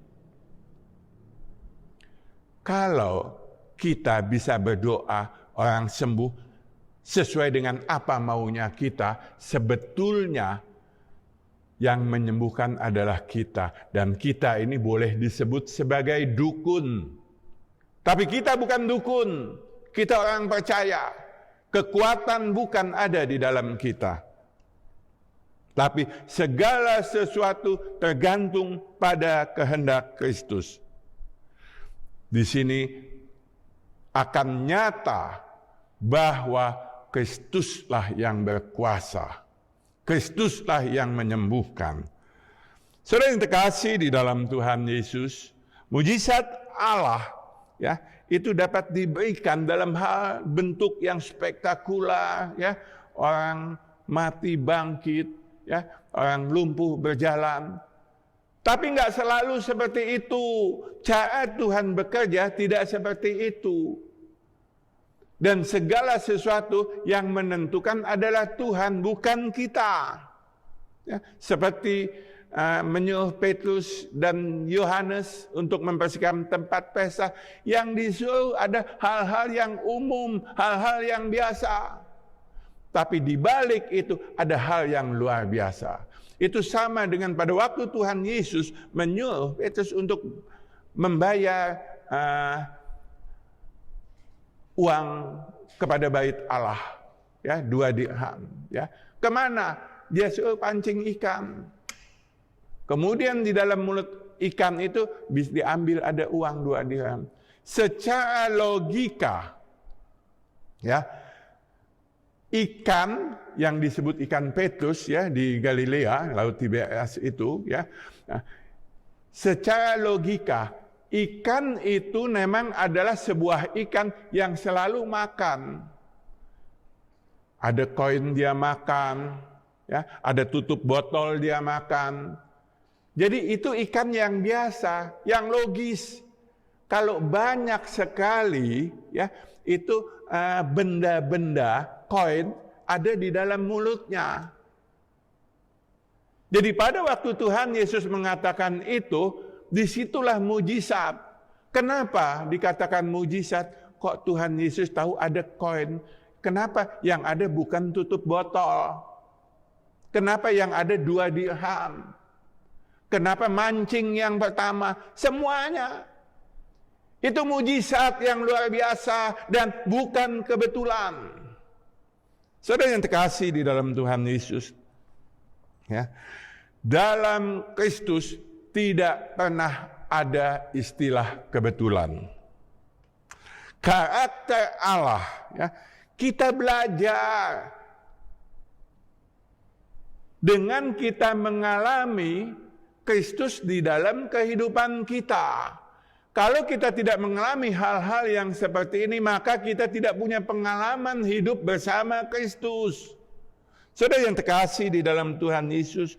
kalau kita bisa berdoa orang sembuh sesuai dengan apa maunya kita, sebetulnya yang menyembuhkan adalah kita. Dan kita ini boleh disebut sebagai dukun. Tapi kita bukan dukun. Kita orang percaya. Kekuatan bukan ada di dalam kita. Tapi segala sesuatu tergantung pada kehendak Kristus. Di sini akan nyata bahwa Kristuslah yang berkuasa. Kristuslah yang menyembuhkan. Saudara yang terkasih di dalam Tuhan Yesus, mujizat Allah ya, itu dapat diberikan dalam hal bentuk yang spektakuler, ya. Orang mati bangkit, ya, orang lumpuh berjalan. Tapi enggak selalu seperti itu. Cara Tuhan bekerja tidak seperti itu. Dan segala sesuatu yang menentukan adalah Tuhan, bukan kita. Ya, seperti menyuruh Petrus dan Yohanes untuk membersihkan tempat pesta, yang disuruh ada hal-hal yang umum, hal-hal yang biasa. Tapi di balik itu ada hal yang luar biasa. Itu sama dengan pada waktu Tuhan Yesus menyuruh Petrus untuk membayar uang kepada bait Allah, ya, 2 dirham, ya. Kemana? Dia suruh pancing ikan. Kemudian di dalam mulut ikan itu bisa diambil ada uang 2 dirham. Secara logika, ya, ikan yang disebut ikan Petrus, ya, di Galilea, Laut Tiberias itu, ya. Nah, secara logika ikan itu memang adalah sebuah ikan yang selalu makan. Ada koin dia makan, ya, ada tutup botol dia makan. Jadi itu ikan yang biasa, yang logis. Kalau banyak sekali, ya, itu benda-benda koin ada di dalam mulutnya. Jadi pada waktu Tuhan Yesus mengatakan itu, disitulah mujizat. Kenapa dikatakan mujizat? Kok Tuhan Yesus tahu ada koin? Kenapa yang ada bukan tutup botol? Kenapa yang ada 2 dirham? Kenapa mancing yang pertama? Semuanya. Itu mujizat yang luar biasa dan bukan kebetulan. Saudara yang terkasih di dalam Tuhan Yesus, ya, dalam Kristus tidak pernah ada istilah kebetulan. Karakter Allah, ya, kita belajar dengan kita mengalami Kristus di dalam kehidupan kita. Kalau kita tidak mengalami hal-hal yang seperti ini, maka kita tidak punya pengalaman hidup bersama Kristus. Saudara yang terkasih di dalam Tuhan Yesus,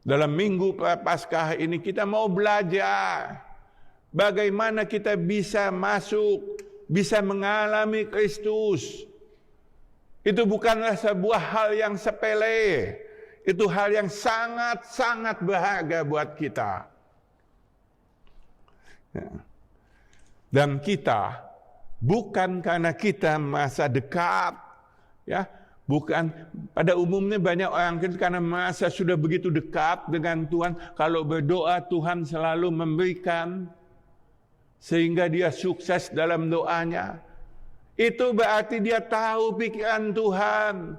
dalam minggu Paskah ini kita mau belajar bagaimana kita bisa masuk, bisa mengalami Kristus. Itu bukanlah sebuah hal yang sepele. Itu hal yang sangat-sangat berharga buat kita. Dan kita, bukan karena kita merasa dekat, ya, bukan, pada umumnya banyak orang karena merasa sudah begitu dekat dengan Tuhan, kalau berdoa Tuhan selalu memberikan, sehingga dia sukses dalam doanya. Itu berarti dia tahu pikiran Tuhan.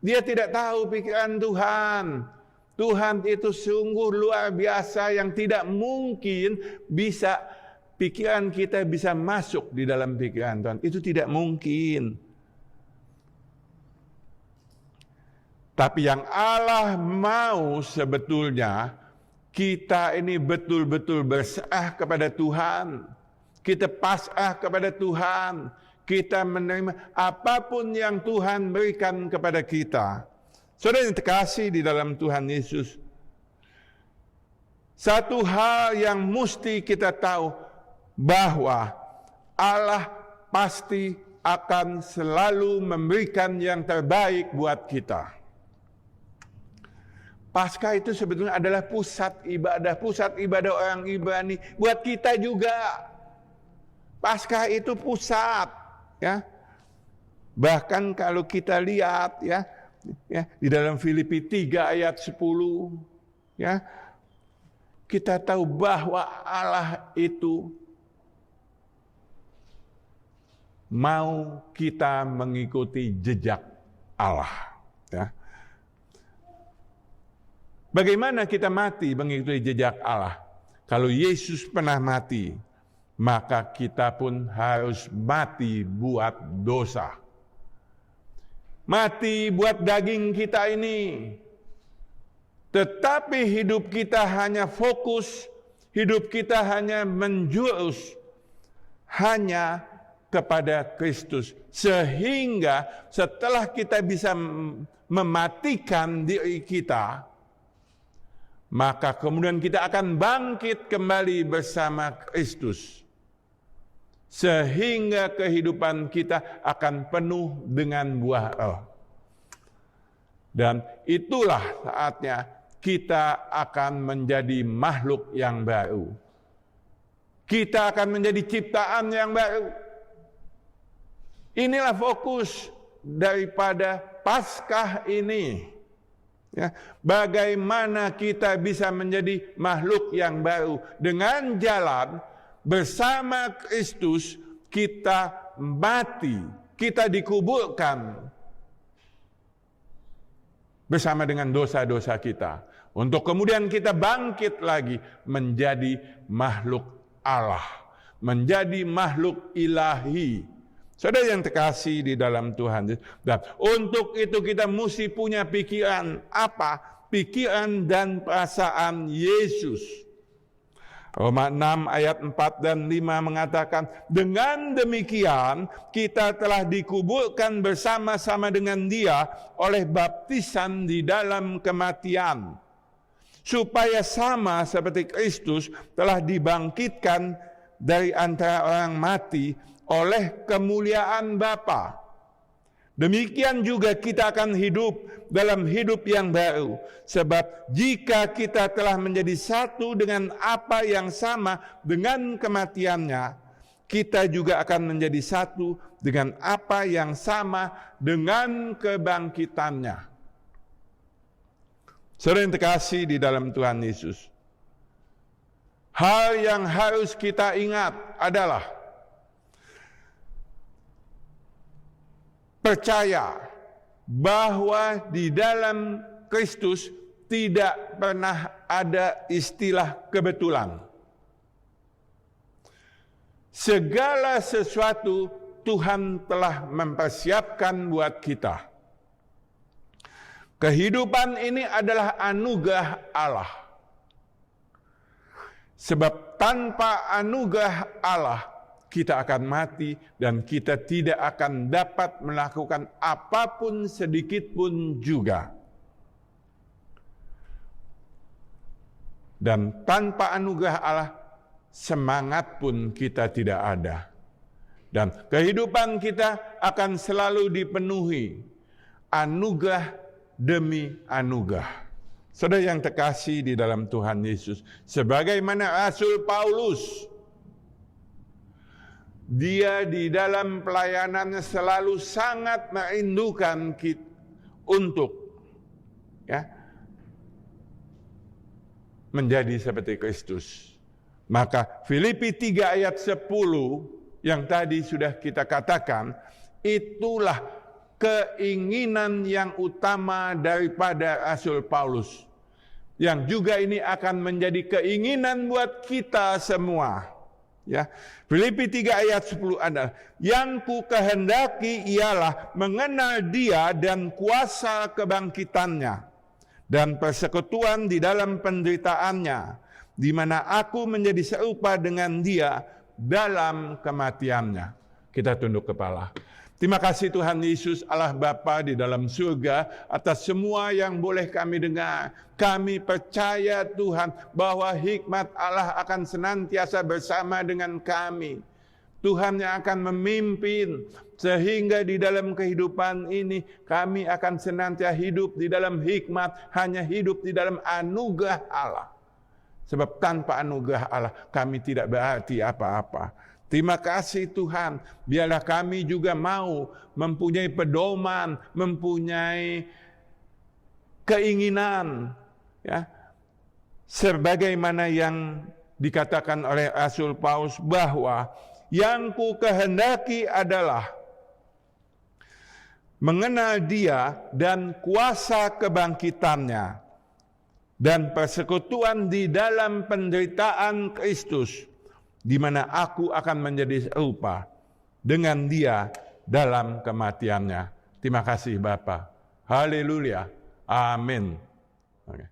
Dia tidak tahu pikiran Tuhan. Tuhan itu sungguh luar biasa yang tidak mungkin bisa pikiran kita bisa masuk di dalam pikiran Tuhan. Itu tidak mungkin. Tapi yang Allah mau sebetulnya, kita ini betul-betul berserah kepada Tuhan. Kita pasrah kepada Tuhan. Kita menerima apapun yang Tuhan berikan kepada kita. Saudara yang terkasih di dalam Tuhan Yesus, satu hal yang mesti kita tahu, bahwa Allah pasti akan selalu memberikan yang terbaik buat kita. Paskah itu sebetulnya adalah pusat ibadah orang Ibrani. Buat kita juga, Paskah itu pusat. Ya, bahkan kalau kita lihat ya di dalam Filipi 3 ayat 10, ya, kita tahu bahwa Allah itu mau kita mengikuti jejak Allah. Ya. Bagaimana kita mati mengikuti jejak Allah? Kalau Yesus pernah mati, maka kita pun harus mati buat dosa. Mati buat daging kita ini. Tetapi hidup kita hanya fokus, hidup kita hanya menjurus hanya kepada Kristus. Sehingga setelah kita bisa mematikan diri kita, maka kemudian kita akan bangkit kembali bersama Kristus. Sehingga kehidupan kita akan penuh dengan buah roh. Dan itulah saatnya kita akan menjadi makhluk yang baru. Kita akan menjadi ciptaan yang baru. Inilah fokus daripada Paskah ini. Ya, bagaimana kita bisa menjadi makhluk yang baru dengan jalan bersama Kristus. Kita mati, kita dikuburkan bersama dengan dosa-dosa kita, untuk kemudian kita bangkit lagi menjadi makhluk Allah, menjadi makhluk ilahi. Saudara yang terkasih di dalam Tuhan, dan untuk itu kita mesti punya pikiran apa? Pikiran dan perasaan Yesus. Roma 6 ayat 4 dan 5 mengatakan, dengan demikian kita telah dikuburkan bersama-sama dengan Dia oleh baptisan di dalam kematian, supaya sama seperti Kristus telah dibangkitkan dari antara orang mati oleh kemuliaan Bapa. Demikian juga kita akan hidup dalam hidup yang baru. Sebab jika kita telah menjadi satu dengan apa yang sama dengan kematiannya, kita juga akan menjadi satu dengan apa yang sama dengan kebangkitannya. Saudara yang terkasih di dalam Tuhan Yesus, hal yang harus kita ingat adalah percaya bahwa di dalam Kristus tidak pernah ada istilah kebetulan. Segala sesuatu Tuhan telah mempersiapkan buat kita. Kehidupan ini adalah anugerah Allah. Sebab tanpa anugerah Allah, kita akan mati dan kita tidak akan dapat melakukan apapun sedikit pun juga. Dan tanpa anugerah Allah, semangat pun kita tidak ada. Dan kehidupan kita akan selalu dipenuhi anugerah demi anugerah. Saudara yang terkasih di dalam Tuhan Yesus, sebagaimana Rasul Paulus, dia di dalam pelayanannya selalu sangat merindukan kita untuk menjadi seperti Kristus. Maka Filipi 3 ayat 10 yang tadi sudah kita katakan, itulah keinginan yang utama daripada Rasul Paulus. Yang juga ini akan menjadi keinginan buat kita semua. Ya, Filipi 3 ayat 10 adalah, yang ku kehendaki ialah mengenal Dia dan kuasa kebangkitannya dan persekutuan di dalam penderitaannya, di mana aku menjadi serupa dengan Dia dalam kematiannya. Kita tunduk kepala. Terima kasih Tuhan Yesus Allah Bapa di dalam surga atas semua yang boleh kami dengar. Kami percaya Tuhan bahwa hikmat Allah akan senantiasa bersama dengan kami. Tuhan yang akan memimpin sehingga di dalam kehidupan ini kami akan senantiasa hidup di dalam hikmat, hanya hidup di dalam anugerah Allah. Sebab tanpa anugerah Allah kami tidak berarti apa-apa. Terima kasih Tuhan, biarlah kami juga mau mempunyai pedoman, mempunyai keinginan, ya, sebagaimana yang dikatakan oleh Rasul Paulus bahwa yang ku kehendaki adalah mengenal Dia dan kuasa kebangkitannya dan persekutuan di dalam penderitaan Kristus, di mana aku akan menjadi serupa dengan Dia dalam kematiannya. Terima kasih Bapa. Haleluya. Amin. Okay.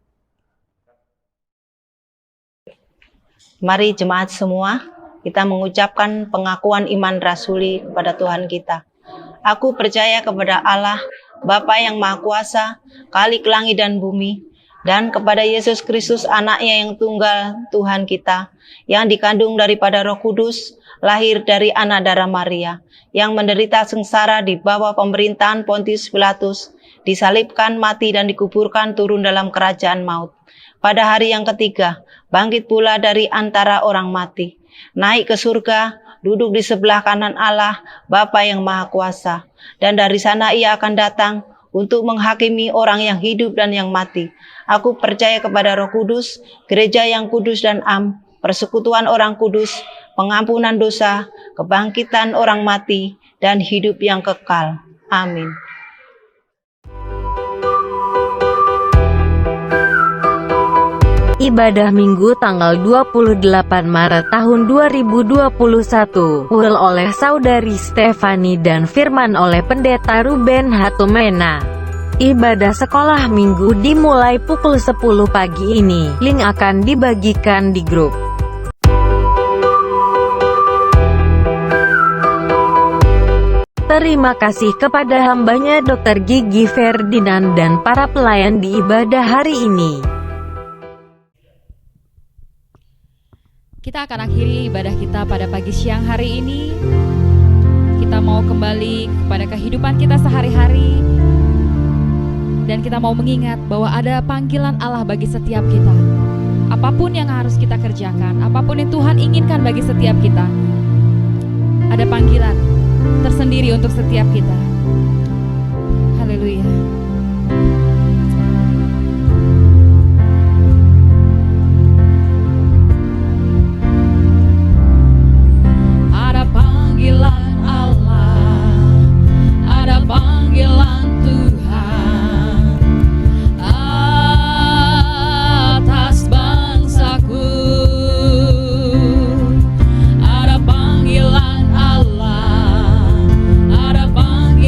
Mari jemaat semua, kita mengucapkan pengakuan iman rasuli kepada Tuhan kita. Aku percaya kepada Allah, Bapa yang Maha Kuasa, Khalik langit dan bumi, dan kepada Yesus Kristus anaknya yang tunggal Tuhan kita, yang dikandung daripada Roh Kudus, lahir dari anak darah Maria, yang menderita sengsara di bawah pemerintahan Pontius Pilatus, disalibkan, mati dan dikuburkan, turun dalam kerajaan maut. Pada hari yang ketiga, bangkit pula dari antara orang mati, naik ke surga, duduk di sebelah kanan Allah, Bapa yang Maha Kuasa, dan dari sana Ia akan datang untuk menghakimi orang yang hidup dan yang mati. Aku percaya kepada Roh Kudus, gereja yang kudus dan am, persekutuan orang kudus, pengampunan dosa, kebangkitan orang mati, dan hidup yang kekal. Amin. Ibadah Minggu tanggal 28 Maret tahun 2021, Will oleh Saudari Stefani dan Firman oleh Pendeta Ruben Hatumena. Ibadah sekolah minggu dimulai pukul 10 pagi ini. Link akan dibagikan di grup. Terima kasih kepada hambanya Dr. Gigi Ferdinand dan para pelayan di ibadah hari ini. Kita akan akhiri ibadah kita pada pagi siang hari ini. Kita mau kembali kepada kehidupan kita sehari-hari. Dan kita mau mengingat bahwa ada panggilan Allah bagi setiap kita. Apapun yang harus kita kerjakan, apapun yang Tuhan inginkan bagi setiap kita, ada panggilan tersendiri untuk setiap kita. Haleluya. Ada panggilan Allah, ada panggilan Tuhan atas bangsaku. Ada panggilan Allah, ada panggilan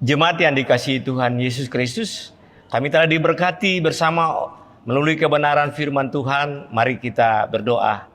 Jemaat yang dikasihi Tuhan Yesus Kristus, kami telah diberkati bersama melalui kebenaran firman Tuhan. Mari kita berdoa.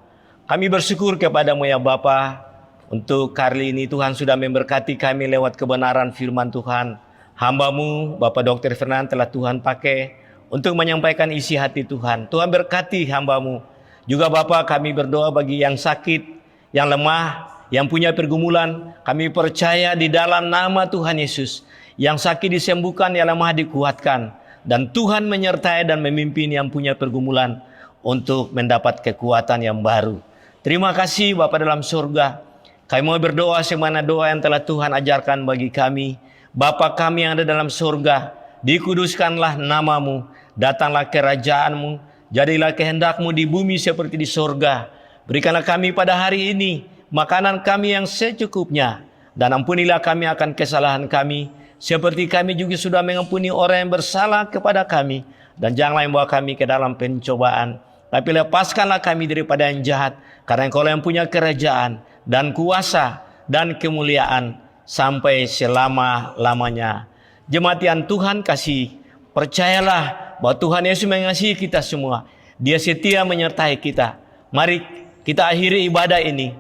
Kami bersyukur kepadamu ya Bapa, untuk kali ini Tuhan sudah memberkati kami lewat kebenaran firman Tuhan. Hamba-Mu, Bapak Dr. Fernand, telah Tuhan pakai untuk menyampaikan isi hati Tuhan. Tuhan berkati hamba-Mu. Juga Bapak, kami berdoa bagi yang sakit, yang lemah, yang punya pergumulan. Kami percaya di dalam nama Tuhan Yesus, yang sakit disembuhkan, yang lemah dikuatkan. Dan Tuhan menyertai dan memimpin yang punya pergumulan untuk mendapat kekuatan yang baru. Terima kasih Bapa dalam surga. Kami mau berdoa semana doa yang telah Tuhan ajarkan bagi kami. Bapa kami yang ada dalam surga, dikuduskanlah nama-Mu, datanglah kerajaan-Mu, jadilah kehendak-Mu di bumi seperti di surga. Berikanlah kami pada hari ini makanan kami yang secukupnya, dan ampunilah kami akan kesalahan kami, seperti kami juga sudah mengampuni orang yang bersalah kepada kami. Dan janganlah membawa kami ke dalam pencobaan, tapi lepaskanlah kami daripada yang jahat, karena Engkau yang punya kerajaan dan kuasa dan kemuliaan sampai selama-lamanya. Jemaat yang Tuhan kasih, percayalah bahwa Tuhan Yesus mengasihi kita semua. Dia setia menyertai kita. Mari kita akhiri ibadah ini.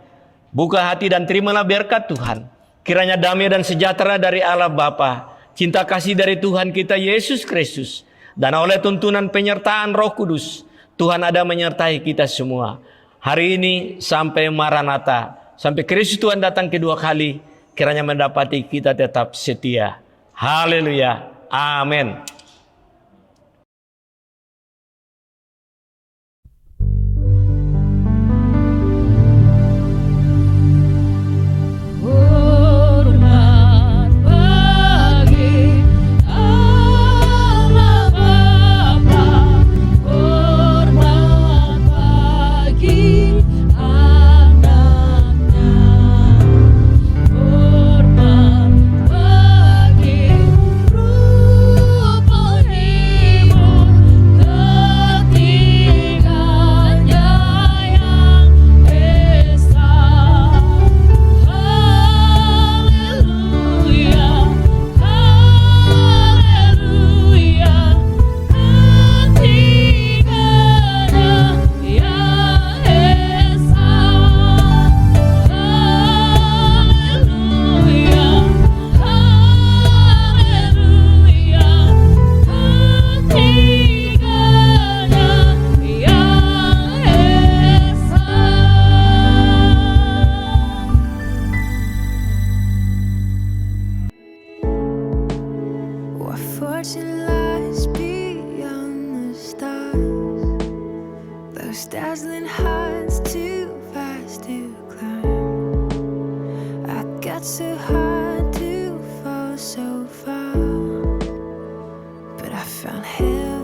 Buka hati dan terimalah berkat Tuhan. Kiranya damai dan sejahtera dari Allah Bapa, cinta kasih dari Tuhan kita Yesus Kristus, dan oleh tuntunan penyertaan Roh Kudus, Tuhan ada menyertai kita semua. Hari ini sampai Maranatha, sampai Kristus Tuhan datang kedua kali, kiranya mendapati kita tetap setia. Haleluya. Amin. Hormat bagi Allah Bapa, hormat bagi anaknya, hormat bagi Roh Penghibur, ketiganya yang esa. Haleluya, haleluya, ketiganya yang esa. Haleluya, haleluya, ketiganya yang esa. What fortune lies beyond the stars? Those dazzling heights too fast to climb. I got so high to fall so far, but I found heaven